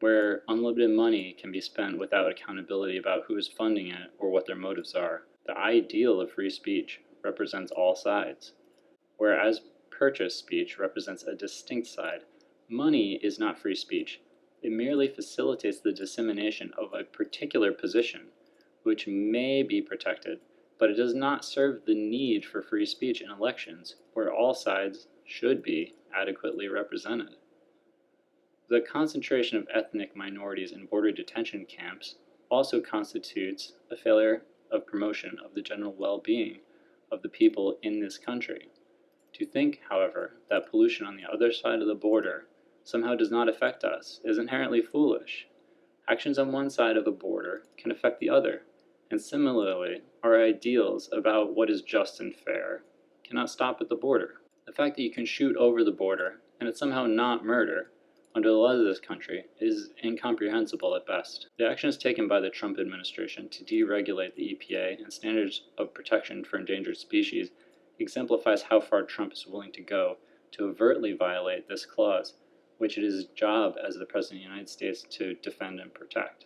where unlimited money can be spent without accountability about who is funding it or what their motives are. The ideal of free speech represents all sides, whereas purchase speech represents a distinct side. Money is not free speech. It merely facilitates the dissemination of a particular position, which may be protected, but it does not serve the need for free speech in elections, where all sides should be adequately represented. The concentration of ethnic minorities in border detention camps also constitutes a failure of promotion of the general well-being of the people in this country. To think, however, that pollution on the other side of the border somehow does not affect us is inherently foolish. Actions on one side of a border can affect the other, and similarly, our ideals about what is just and fair cannot stop at the border. The fact that you can shoot over the border and it's somehow not murder under the laws of this country is incomprehensible at best. The actions taken by the Trump administration to deregulate the EPA and standards of protection for endangered species exemplifies how far Trump is willing to go to overtly violate this clause, which it is his job as the President of the United States to defend and protect.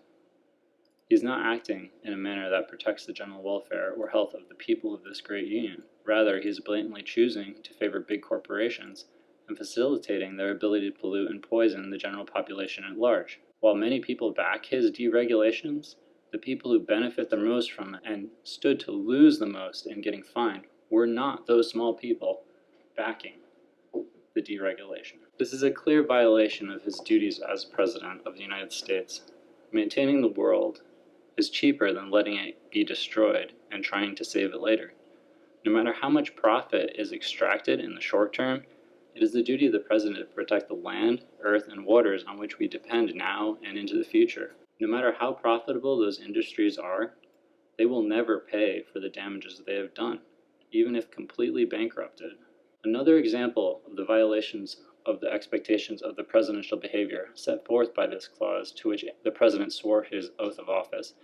He is not acting in a manner that protects the general welfare or health of the people of this great union. Rather, he is blatantly choosing to favor big corporations and facilitating their ability to pollute and poison the general population at large. While many people back his deregulations, the people who benefit the most from it and stood to lose the most in getting fined were not those small people backing the deregulation. This is a clear violation of his duties as President of the United States. Maintaining the world is cheaper than letting it be destroyed and trying to save it later. No matter how much profit is extracted in the short term, it is the duty of the President to protect the land, earth, and waters on which we depend now and into the future. No matter how profitable those industries are, they will never pay for the damages they have done, even if completely bankrupted. Another example of the violations of the expectations of the presidential behavior set forth by this clause to which the President swore his oath of office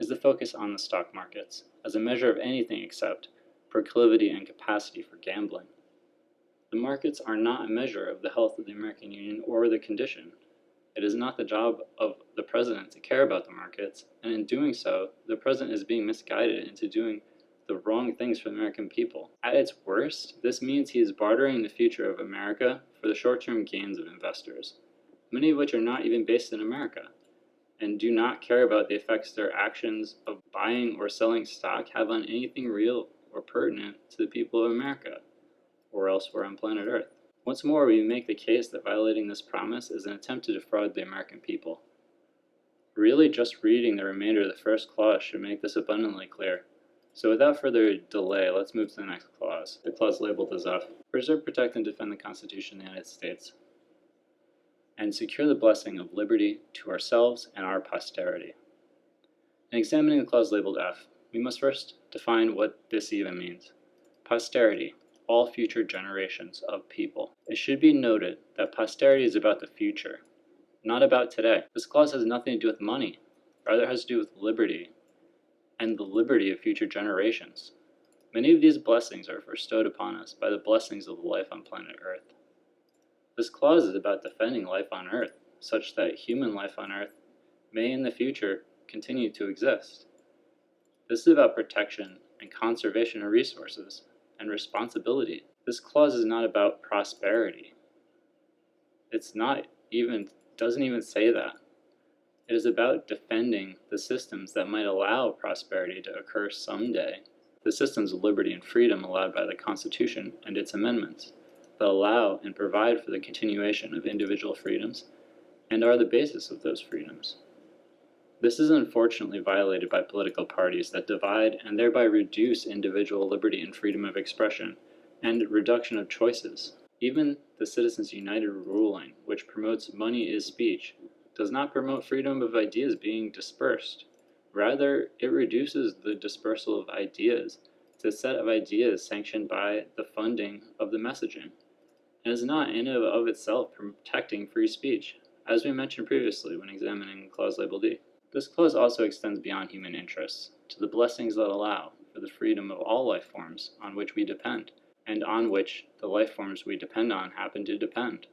is the focus on the stock markets as a measure of anything except proclivity and capacity for gambling. The markets are not a measure of the health of the American Union or the condition. It is not the job of the President to care about the markets, and in doing so, the President is being misguided into doing the wrong things for the American people. At its worst, this means he is bartering the future of America for the short-term gains of investors, many of which are not even based in America, and do not care about the effects their actions of buying or selling stock have on anything real or pertinent to the people of America, or elsewhere on planet Earth. Once more, we make the case that violating this promise is an attempt to defraud the American people. Really, just reading the remainder of the first clause should make this abundantly clear. So without further delay, let's move to the next clause, the clause labeled as F. Preserve, protect, and defend the Constitution of the United States, and secure the blessing of liberty to ourselves and our posterity. In examining the clause labeled F, we must first define what this even means. Posterity, all future generations of people. It should be noted that posterity is about the future, not about today. This clause has nothing to do with money, rather it has to do with liberty and the liberty of future generations. Many of these blessings are bestowed upon us by the blessings of life on planet Earth. This clause is about defending life on Earth, such that human life on Earth may in the future continue to exist. This is about protection and conservation of resources and responsibility. This clause is not about prosperity. Doesn't even say that. It is about defending the systems that might allow prosperity to occur someday. The systems of liberty and freedom allowed by the Constitution and its amendments that allow and provide for the continuation of individual freedoms and are the basis of those freedoms. This is unfortunately violated by political parties that divide and thereby reduce individual liberty and freedom of expression and reduction of choices. Even the Citizens United ruling, which promotes money is speech, does not promote freedom of ideas being dispersed. Rather, it reduces the dispersal of ideas to a set of ideas sanctioned by the funding of the messaging, and is not in and of itself protecting free speech, as we mentioned previously when examining clause label D. This clause also extends beyond human interests to the blessings that allow for the freedom of all life forms on which we depend, and on which the life forms we depend on happen to depend,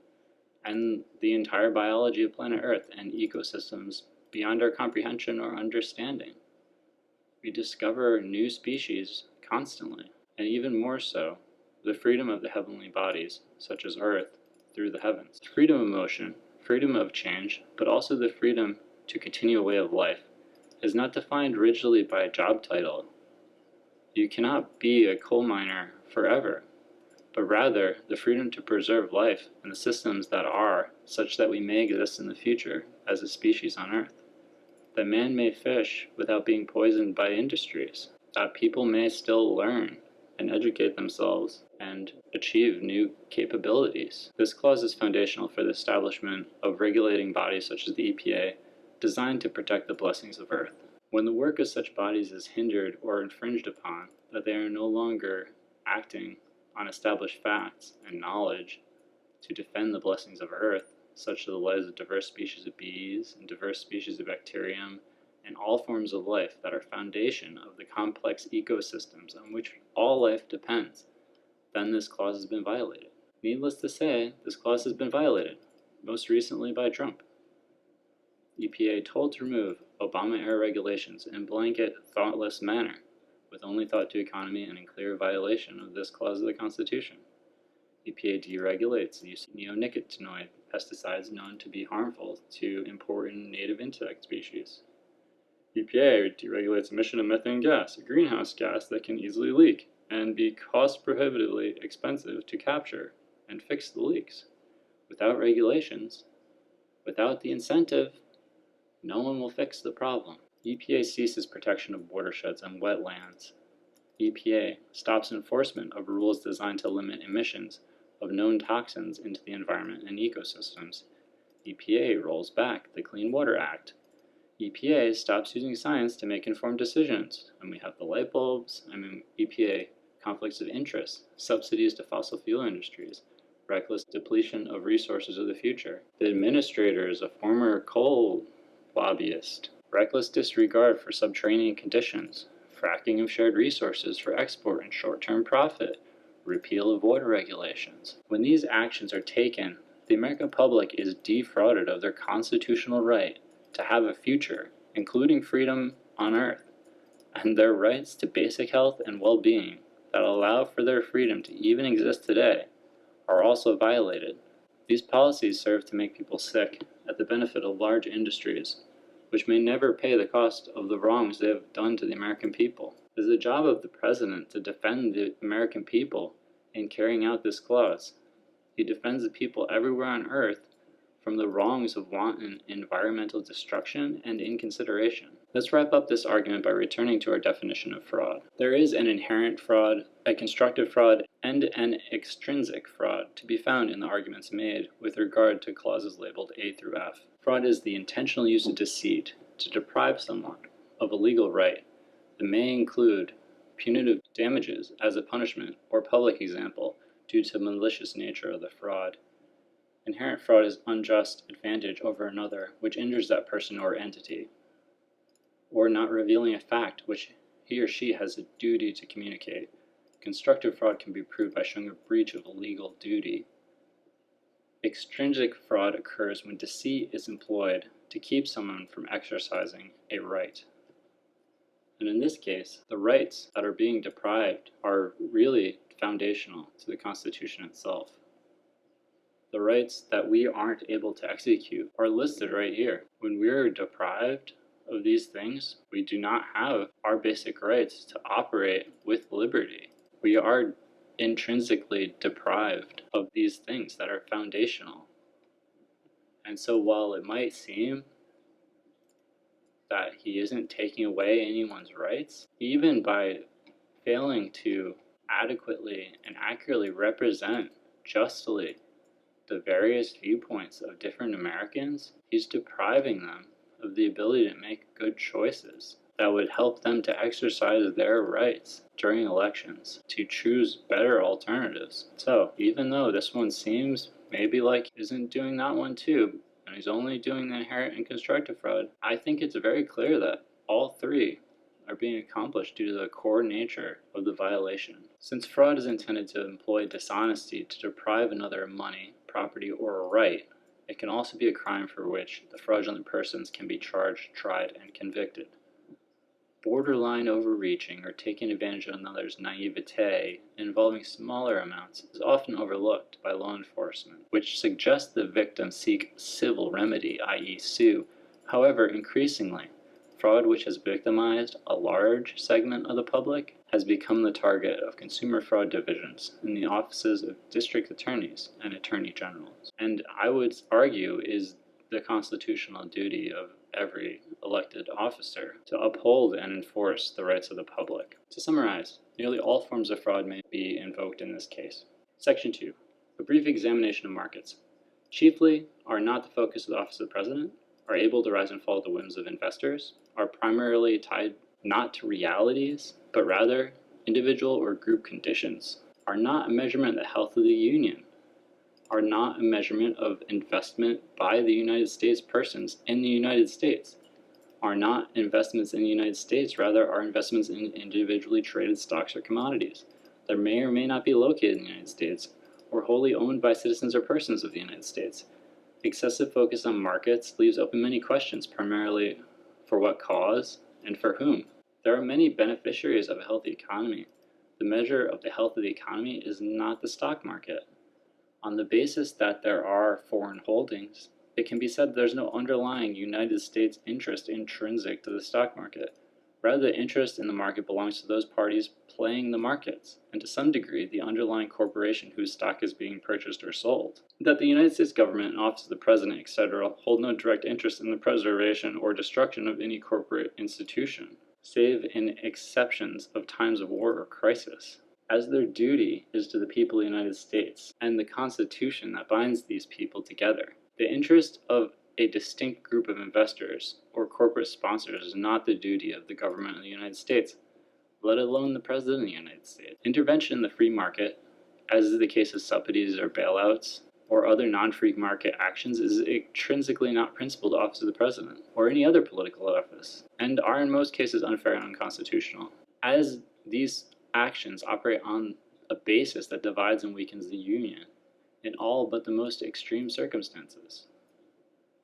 and the entire biology of planet Earth and ecosystems beyond our comprehension or understanding. We discover new species constantly, and even more so, the freedom of the heavenly bodies, such as Earth, through the heavens. Freedom of motion, freedom of change, but also the freedom to continue a way of life, is not defined rigidly by a job title. You cannot be a coal miner forever. but rather the freedom to preserve life and the systems that are, such that we may exist in the future as a species on Earth. That man may fish without being poisoned by industries. That people may still learn and educate themselves and achieve new capabilities. This clause is foundational for the establishment of regulating bodies such as the EPA, designed to protect the blessings of Earth. When the work of such bodies is hindered or infringed upon, that they are no longer acting on established facts and knowledge to defend the blessings of Earth, such as the lives of diverse species of bees and diverse species of bacterium, and all forms of life that are foundation of the complex ecosystems on which all life depends, then this clause has been violated. Needless to say, this clause has been violated, most recently by Trump. EPA told to remove Obama-era regulations in blanket, thoughtless manner, with only thought to economy and in clear violation of this clause of the Constitution. EPA deregulates the use of neonicotinoid pesticides known to be harmful to important native insect species. EPA deregulates emission of methane gas, a greenhouse gas that can easily leak and be cost-prohibitively expensive to capture and fix the leaks. Without regulations, without the incentive, no one will fix the problem. EPA ceases protection of watersheds and wetlands. EPA stops enforcement of rules designed to limit emissions of known toxins into the environment and ecosystems. EPA rolls back the Clean Water Act. EPA stops using science to make informed decisions. And we have the light bulbs, EPA conflicts of interest, subsidies to fossil fuel industries, reckless depletion of resources of the future. The administrator is a former coal lobbyist, reckless disregard for subterranean conditions, fracking of shared resources for export and short-term profit, repeal of water regulations. When these actions are taken, the American public is defrauded of their constitutional right to have a future, including freedom on Earth, and their rights to basic health and well-being that allow for their freedom to even exist today are also violated. These policies serve to make people sick at the benefit of large industries, which may never pay the cost of the wrongs they have done to the American people. It is the job of the President to defend the American people in carrying out this clause. He defends the people everywhere on Earth from the wrongs of wanton environmental destruction and inconsideration. Let's wrap up this argument by returning to our definition of fraud. There is an inherent fraud, a constructive fraud, and an extrinsic fraud to be found in the arguments made with regard to clauses labeled A through F. Fraud is the intentional use of deceit to deprive someone of a legal right that may include punitive damages as a punishment or public example due to the malicious nature of the fraud. Inherent fraud is unjust advantage over another which injures that person or entity, or not revealing a fact which he or she has a duty to communicate. Constructive fraud can be proved by showing a breach of a legal duty. Extrinsic fraud occurs when deceit is employed to keep someone from exercising a right. And in this case, the rights that are being deprived are really foundational to the Constitution itself. The rights that we aren't able to execute are listed right here. When we are deprived of these things, we do not have our basic rights to operate with liberty. We are intrinsically deprived of these things that are foundational. And so while it might seem that he isn't taking away anyone's rights, even by failing to adequately and accurately represent justly the various viewpoints of different Americans, he's depriving them of the ability to make good choices that would help them to exercise their rights during elections, to choose better alternatives. So even though this one seems maybe like he isn't doing that one too, and he's only doing the inherent and constructive fraud, I think it's very clear that all three are being accomplished due to the core nature of the violation. Since fraud is intended to employ dishonesty to deprive another of money, property, or a right, it can also be a crime for which the fraudulent persons can be charged, tried, and convicted. Borderline overreaching or taking advantage of another's naivete involving smaller amounts is often overlooked by law enforcement, which suggests the victim seek civil remedy, i.e. sue. However, increasingly, fraud which has victimized a large segment of the public has become the target of consumer fraud divisions in the offices of district attorneys and attorney generals, and I would argue is the constitutional duty of every elected officer to uphold and enforce the rights of the public. To summarize, nearly all forms of fraud may be invoked in this case. Section 2. A brief examination of markets. Chiefly are not the focus of the office of the president, are able to rise and fall at the whims of investors, are primarily tied not to realities, but rather individual or group conditions, are not a measurement of the health of the union, are not a measurement of investment by the United States persons in the United States, are not investments in the United States, rather are investments in individually traded stocks or commodities that may or may not be located in the United States or wholly owned by citizens or persons of the United States. Excessive focus on markets leaves open many questions, primarily for what cause and for whom. There are many beneficiaries of a healthy economy. The measure of the health of the economy is not the stock market. On the basis that there are foreign holdings, it can be said there's no underlying United States interest intrinsic to the stock market. Rather, the interest in the market belongs to those parties playing the markets, and to some degree, the underlying corporation whose stock is being purchased or sold. That the United States government and office of the president, etc., hold no direct interest in the preservation or destruction of any corporate institution, save in exceptions of times of war or crisis, as their duty is to the people of the United States and the Constitution that binds these people together. The interest of a distinct group of investors or corporate sponsors is not the duty of the government of the United States, let alone the President of the United States. Intervention in the free market, as is the case of subsidies or bailouts, or other non-free market actions, is intrinsically not principled to the office of the President or any other political office, and are in most cases unfair and unconstitutional, as these actions operate on a basis that divides and weakens the Union in all but the most extreme circumstances.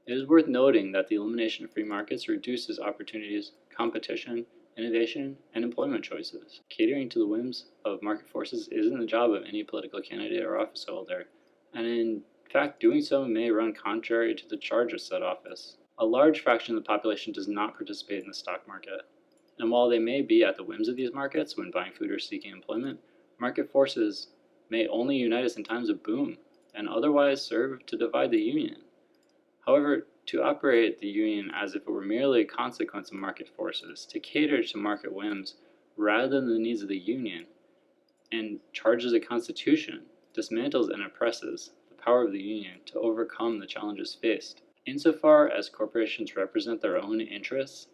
It is worth noting that the elimination of free markets reduces opportunities, competition, innovation, and employment choices. Catering to the whims of market forces isn't the job of any political candidate or office holder, and in fact, doing so may run contrary to the charge of said office. A large fraction of the population does not participate in the stock market, and while they may be at the whims of these markets when buying food or seeking employment, market forces may only unite us in times of boom, and otherwise serve to divide the Union. However, to operate the Union as if it were merely a consequence of market forces, to cater to market whims rather than the needs of the Union, and charges the Constitution, dismantles and oppresses the power of the Union to overcome the challenges faced. Insofar as corporations represent their own interests,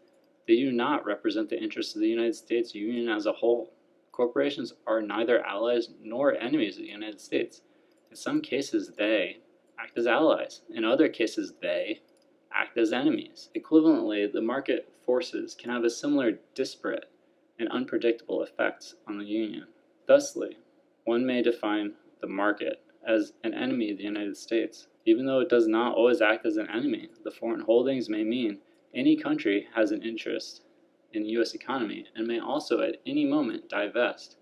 they do not represent the interests of the United States Union as a whole. Corporations are neither allies nor enemies of the United States. In some cases, they act as allies. In other cases, they act as enemies. Equivalently, the market forces can have a similar disparate and unpredictable effects on the Union. Thusly, one may define the market as an enemy of the United States. Even though it does not always act as an enemy, the foreign holdings may mean any country has an interest in the U.S. economy and may also at any moment divest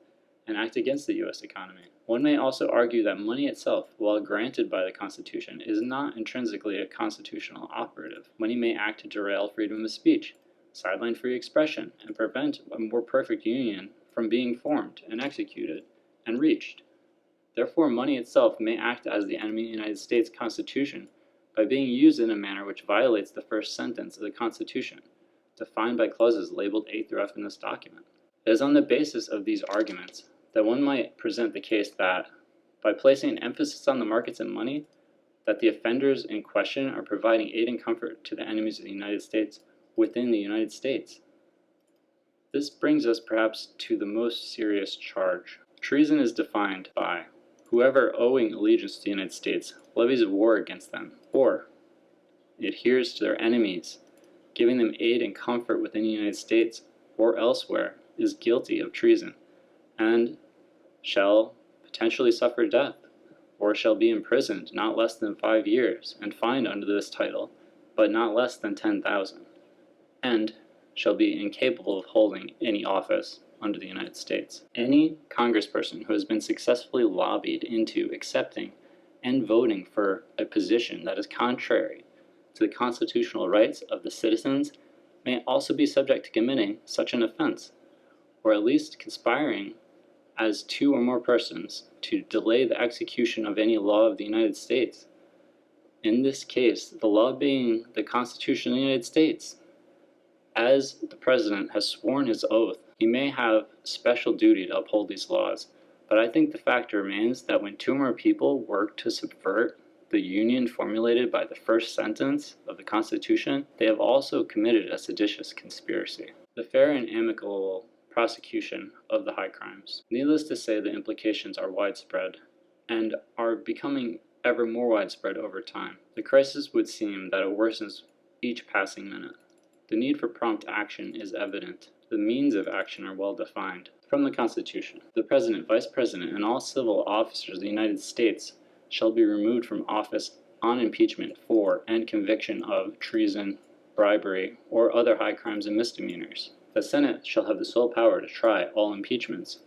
and act against the U.S. economy. One may also argue that money itself, while granted by the Constitution, is not intrinsically a constitutional operative. Money may act to derail freedom of speech, sideline free expression, and prevent a more perfect union from being formed and executed and reached. Therefore, money itself may act as the enemy of the United States Constitution by being used in a manner which violates the first sentence of the Constitution, defined by clauses labeled A through F in this document. It is on the basis of these arguments that one might present the case that, by placing an emphasis on the markets and money, that the offenders in question are providing aid and comfort to the enemies of the United States within the United States. This brings us perhaps to the most serious charge. Treason is defined by whoever owing allegiance to the United States levies war against them, or adheres to their enemies, giving them aid and comfort within the United States or elsewhere, is guilty of treason, and shall potentially suffer death, or shall be imprisoned not less than 5 years, and fined under this title, but not less than 10,000, and shall be incapable of holding any office under the United States. Any congressperson who has been successfully lobbied into accepting and voting for a position that is contrary to the constitutional rights of the citizens may also be subject to committing such an offense, or at least conspiring as two or more persons to delay the execution of any law of the United States. In this case, the law being the Constitution of the United States. As the President has sworn his oath, he may have special duty to uphold these laws, but I think the fact remains that when two or more people work to subvert the union formulated by the first sentence of the Constitution, they have also committed a seditious conspiracy. The fair and amicable prosecution of the high crimes. Needless to say, the implications are widespread and are becoming ever more widespread over time. The crisis would seem that it worsens each passing minute. The need for prompt action is evident. The means of action are well defined. From the Constitution, the President, Vice President, and all civil officers of the United States shall be removed from office on impeachment for and conviction of treason, bribery, or other high crimes and misdemeanors. The Senate shall have the sole power to try all impeachments.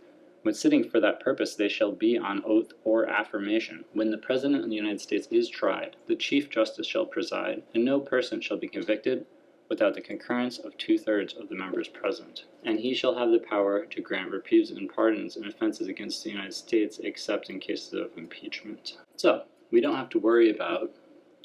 When sitting for that purpose, they shall be on oath or affirmation. When the President of the United States is tried, the Chief Justice shall preside, and no person shall be convicted without the concurrence of 2/3 of the members present. And he shall have the power to grant reprieves and pardons in offenses against the United States, except in cases of impeachment. So, we don't have to worry about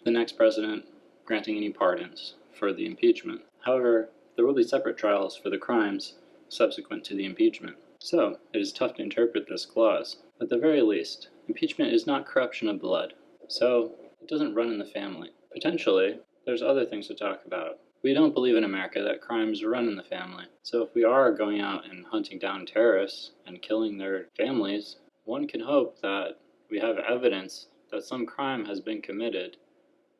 the next president granting any pardons for the impeachment. However, there will be separate trials for the crimes subsequent to the impeachment. So, it is tough to interpret this clause. At the very least, impeachment is not corruption of blood, so it doesn't run in the family. Potentially, there's other things to talk about. We don't believe in America that crimes run in the family. So if we are going out and hunting down terrorists and killing their families, one can hope that we have evidence that some crime has been committed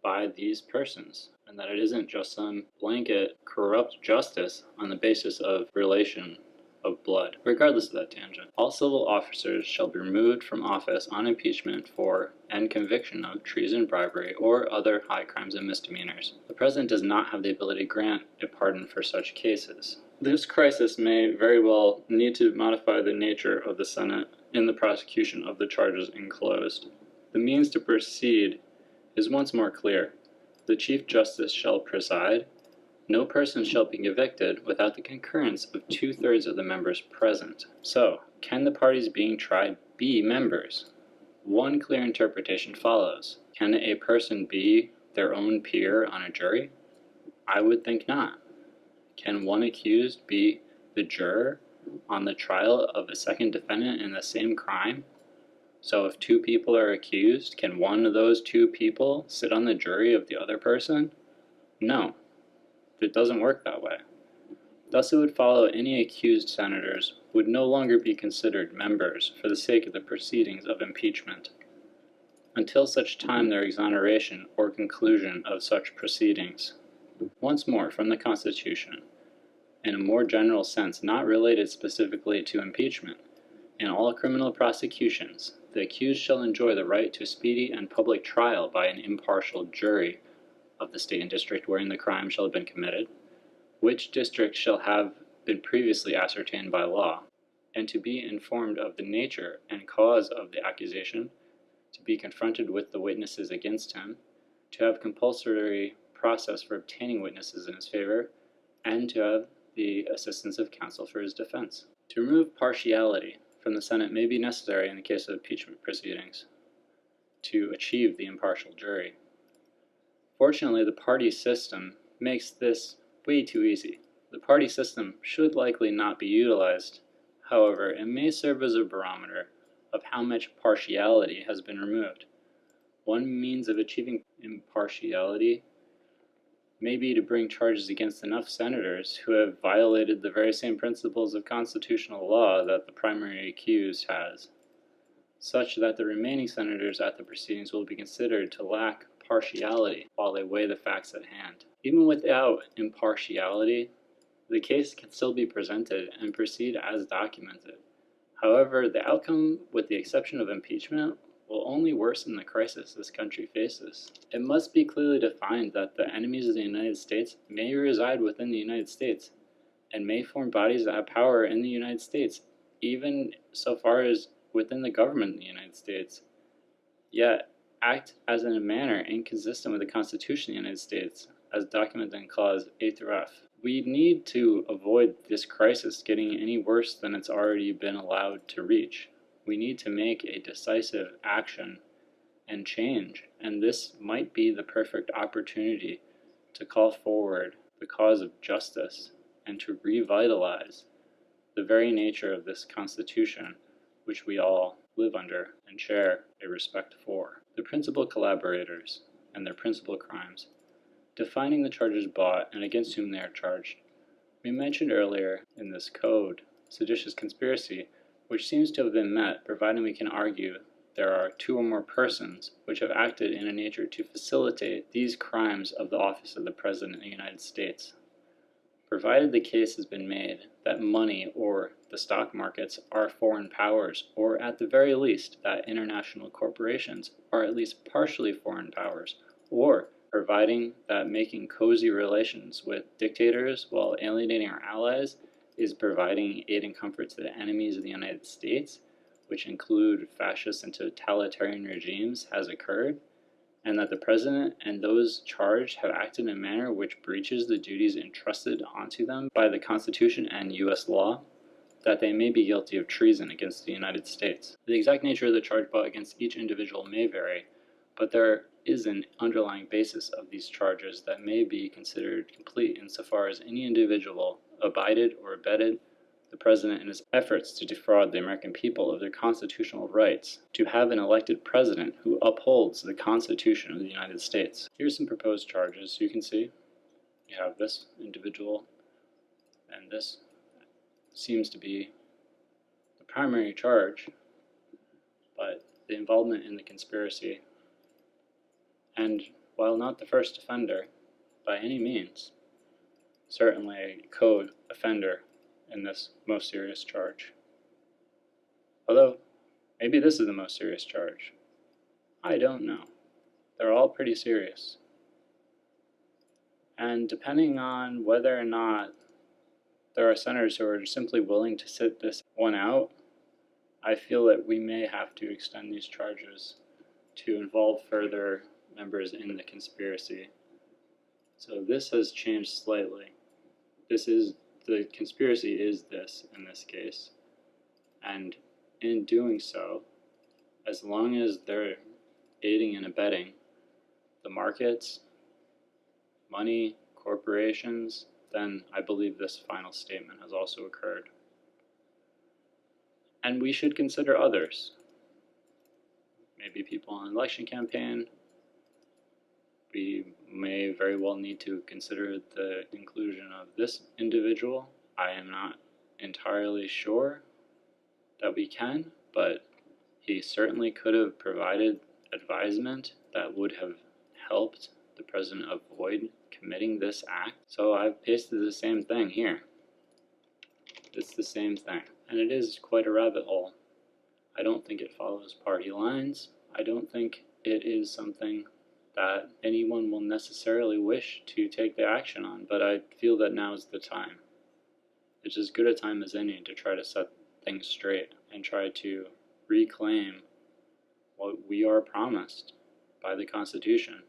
by these persons, and that it isn't just some blanket corrupt justice on the basis of relation of blood. Regardless of that tangent, all civil officers shall be removed from office on impeachment for and conviction of treason, bribery, or other high crimes and misdemeanors. The President does not have the ability to grant a pardon for such cases. This crisis may very well need to modify the nature of the Senate in the prosecution of the charges enclosed. The means to proceed is once more clear. The Chief Justice shall preside. No person shall be convicted without the concurrence of 2/3 of the members present. So, can the parties being tried be members? One clear interpretation follows. Can a person be their own peer on a jury? I would think not. Can one accused be the juror on the trial of a second defendant in the same crime? So if two people are accused, can one of those two people sit on the jury of the other person? No. It doesn't work that way. Thus it would follow any accused senators would no longer be considered members for the sake of the proceedings of impeachment, until such time their exoneration or conclusion of such proceedings. Once more, from the Constitution, in a more general sense not related specifically to impeachment, in all criminal prosecutions, the accused shall enjoy the right to a speedy and public trial by an impartial jury of the state and district wherein the crime shall have been committed, which district shall have been previously ascertained by law, and to be informed of the nature and cause of the accusation, to be confronted with the witnesses against him, to have compulsory process for obtaining witnesses in his favor, and to have the assistance of counsel for his defense. To remove partiality from the Senate may be necessary in the case of impeachment proceedings to achieve the impartial jury. Fortunately, the party system makes this way too easy. The party system should likely not be utilized. However, it may serve as a barometer of how much partiality has been removed. One means of achieving impartiality may be to bring charges against enough senators who have violated the very same principles of constitutional law that the primary accused has, such that the remaining senators at the proceedings will be considered to lack partiality while they weigh the facts at hand. Even without impartiality, the case can still be presented and proceed as documented. However, the outcome, with the exception of impeachment, will only worsen the crisis this country faces. It must be clearly defined that the enemies of the United States may reside within the United States and may form bodies that have power in the United States, even so far as within the government of the United States, yet act in a manner inconsistent with the Constitution of the United States, as documented in Clause A through F. We need to avoid this crisis getting any worse than it's already been allowed to reach. We need to make a decisive action and change, and this might be the perfect opportunity to call forward the cause of justice and to revitalize the very nature of this Constitution, which we all live under and share a respect for. The principal collaborators and their principal crimes. Defining the charges brought and against whom they are charged. We mentioned earlier in this code seditious conspiracy, which seems to have been met, providing we can argue there are two or more persons which have acted in a nature to facilitate these crimes of the office of the President of the United States. Provided the case has been made that money or the stock markets are foreign powers, or at the very least that international corporations are at least partially foreign powers, or providing that making cozy relations with dictators while alienating our allies is providing aid and comfort to the enemies of the United States, which include fascist and totalitarian regimes, has occurred, and that the President and those charged have acted in a manner which breaches the duties entrusted onto them by the Constitution and U.S. law, that they may be guilty of treason against the United States. The exact nature of the charge brought against each individual may vary, but there is an underlying basis of these charges that may be considered complete insofar as any individual abided or abetted the President in his efforts to defraud the American people of their constitutional rights to have an elected President who upholds the Constitution of the United States. Here's some proposed charges. You can see you have this individual, and this seems to be the primary charge, but the involvement in the conspiracy, and while not the first offender by any means, certainly a code offender in this most serious charge. Although, maybe this is the most serious charge. I don't know. They're all pretty serious. And depending on whether or not there are senators who are simply willing to sit this one out, I feel that we may have to extend these charges to involve further members in the conspiracy. So this has changed slightly. The conspiracy is this in this case, and in doing so, as long as they're aiding and abetting the markets, money, corporations, then I believe this final statement has also occurred. And we should consider others. Maybe people on an election campaign. We may very well need to consider the inclusion of this individual. I am not entirely sure that we can, but he certainly could have provided advisement that would have helped the President avoid committing this act. So I've pasted the same thing here. It's the same thing, and it is quite a rabbit hole. I don't think it follows party lines. I don't think it is something that anyone will necessarily wish to take the action on, but I feel that now is the time. It's as good a time as any to try to set things straight and try to reclaim what we are promised by the Constitution,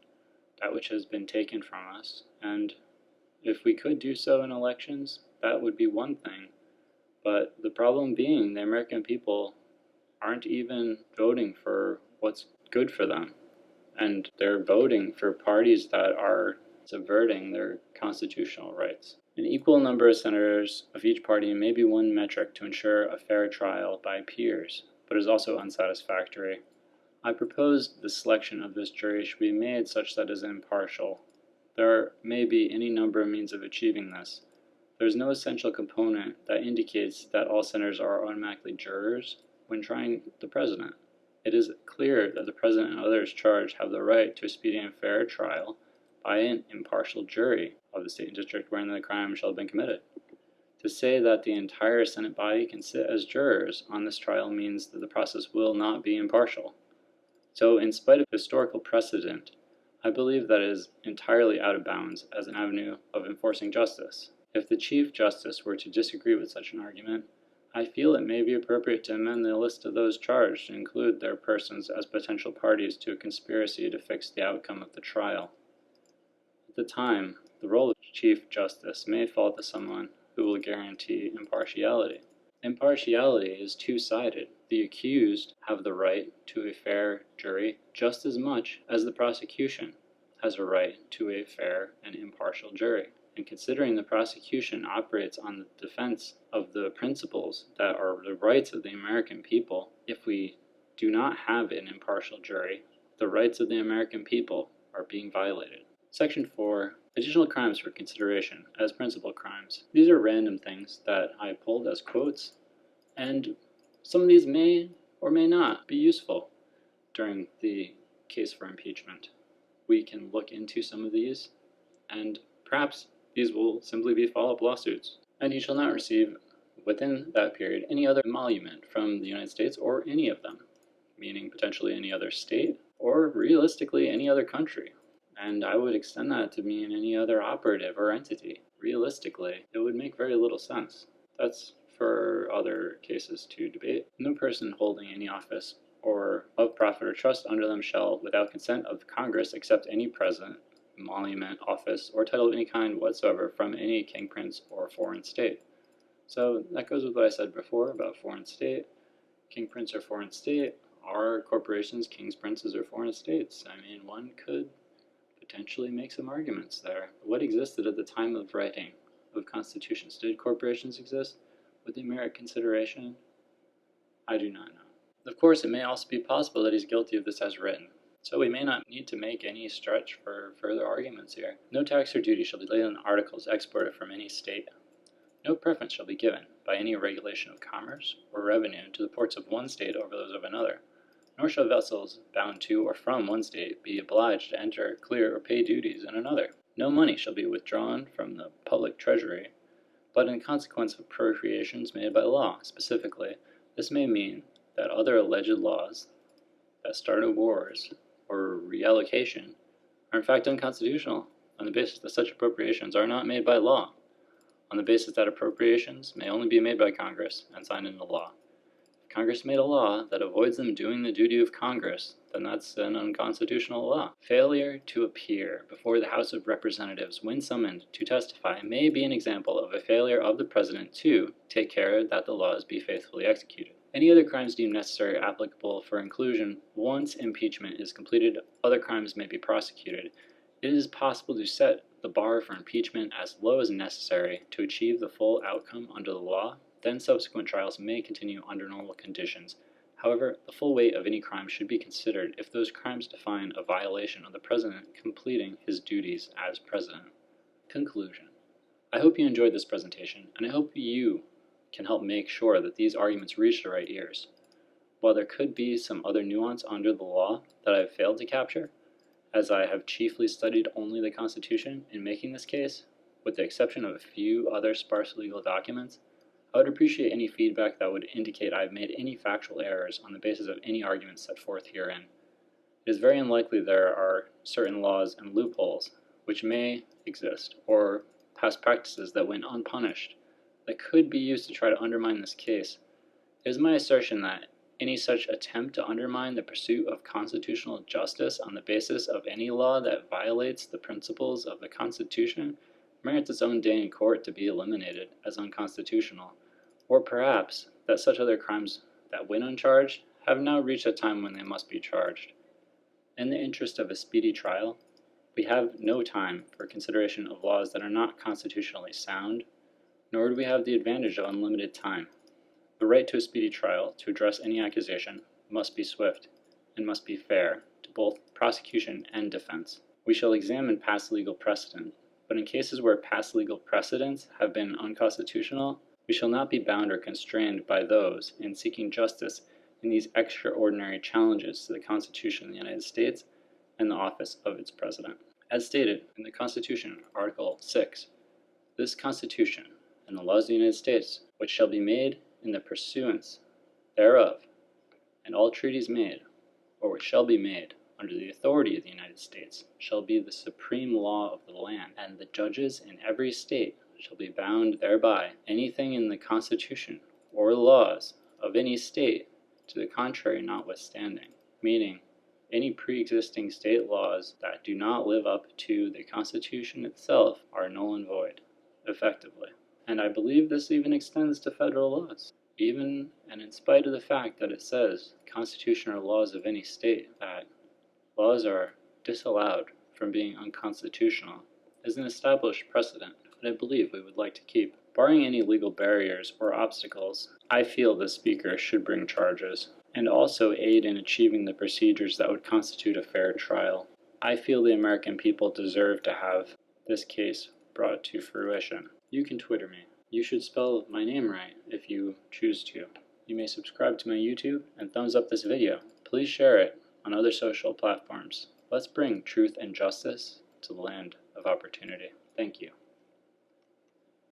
that which has been taken from us. And if we could do so in elections, that would be one thing. But the problem being, the American people aren't even voting for what's good for them. And they're voting for parties that are subverting their constitutional rights. An equal number of senators of each party may be one metric to ensure a fair trial by peers, but is also unsatisfactory. I propose the selection of this jury should be made such that it is impartial. There may be any number of means of achieving this. There is no essential component that indicates that all senators are automatically jurors when trying the President. It is clear that the President and others charged have the right to a speedy and fair trial by an impartial jury of the state and district wherein the crime shall have been committed. To say that the entire Senate body can sit as jurors on this trial means that the process will not be impartial. So, in spite of historical precedent, I believe that it is entirely out of bounds as an avenue of enforcing justice. If the Chief Justice were to disagree with such an argument, I feel it may be appropriate to amend the list of those charged to include their persons as potential parties to a conspiracy to fix the outcome of the trial. At the time, The role of Chief Justice may fall to someone who will guarantee impartiality. Impartiality is two-sided. The accused have the right to a fair jury just as much as the prosecution has a right to a fair and impartial jury. And considering the prosecution operates on the defense of the principles that are the rights of the American people, if we do not have an impartial jury, the rights of the American people are being violated. Section 4. Additional crimes for consideration as principal crimes. These are random things that I pulled as quotes, and some of these may or may not be useful during the case for impeachment. We can look into some of these, and perhaps these will simply be follow-up lawsuits. And he shall not receive, within that period, any other emolument from the United States or any of them, meaning potentially any other state, or realistically any other country. And I would extend that to mean any other operative or entity. Realistically, it would make very little sense. That's for other cases to debate. No person holding any office or of profit or trust under them shall, without consent of Congress, accept any present, emolument, office, or title of any kind whatsoever from any king, prince, or foreign state. So that goes with what I said before about foreign state. King, prince, or foreign state are corporations, kings, princes, or foreign estates. I mean, one could potentially make some arguments there. What existed at the time of writing of constitutions? Did corporations exist? Would they merit consideration? I do not know. Of course, it may also be possible that he's guilty of this as written, so we may not need to make any stretch for further arguments here. No tax or duty shall be laid on articles exported from any state. No preference shall be given by any regulation of commerce or revenue to the ports of one state over those of another. Nor shall vessels bound to or from one state be obliged to enter, clear, or pay duties in another. No money shall be withdrawn from the public treasury, but in consequence of appropriations made by law. Specifically, this may mean that other alleged laws that started wars or reallocation are in fact unconstitutional on the basis that such appropriations are not made by law, on the basis that appropriations may only be made by Congress and signed into law. Congress made a law that avoids them doing the duty of Congress, then that's an unconstitutional law. Failure to appear before the House of Representatives when summoned to testify may be an example of a failure of the President to take care that the laws be faithfully executed. Any other crimes deemed necessary or applicable for inclusion once impeachment is completed, other crimes may be prosecuted. It is possible to set the bar for impeachment as low as necessary to achieve the full outcome under the law. Then subsequent trials may continue under normal conditions. However, the full weight of any crime should be considered if those crimes define a violation of the President completing his duties as President. Conclusion. I hope you enjoyed this presentation, and I hope you can help make sure that these arguments reach the right ears. While there could be some other nuance under the law that I have failed to capture, as I have chiefly studied only the Constitution in making this case, with the exception of a few other sparse legal documents, I would appreciate any feedback that would indicate I have made any factual errors on the basis of any arguments set forth herein. It is very unlikely there are certain laws and loopholes which may exist, or past practices that went unpunished, that could be used to try to undermine this case. It is my assertion that any such attempt to undermine the pursuit of constitutional justice on the basis of any law that violates the principles of the Constitution merits its own day in court to be eliminated as unconstitutional, or perhaps that such other crimes that went uncharged have now reached a time when they must be charged. In the interest of a speedy trial, we have no time for consideration of laws that are not constitutionally sound, nor do we have the advantage of unlimited time. The right to a speedy trial to address any accusation must be swift and must be fair to both prosecution and defense. We shall examine past legal precedent, but in cases where past legal precedents have been unconstitutional, we shall not be bound or constrained by those in seeking justice in these extraordinary challenges to the Constitution of the United States and the office of its President. As stated in the Constitution, Article 6, this Constitution and the laws of the United States, which shall be made in the pursuance thereof, and all treaties made, or which shall be made under the authority of the United States, shall be the supreme law of the land, and the judges in every state shall be bound thereby. Anything in the Constitution or laws of any state to the contrary notwithstanding, meaning Any pre-existing state laws that do not live up to the Constitution itself are null and void, effectively. And I believe this even extends to federal laws. Even and in spite of the fact that it says Constitution or laws of any state, that laws are disallowed from being unconstitutional, is an established precedent that I believe we would like to keep. Barring any legal barriers or obstacles, I feel the Speaker should bring charges, and also aid in achieving the procedures that would constitute a fair trial. I feel the American people deserve to have this case brought to fruition. You can Twitter me. You should spell my name right if you choose to. You may subscribe to my YouTube and thumbs up this video. Please share it on other social platforms. Let's bring truth and justice to the land of opportunity. Thank you.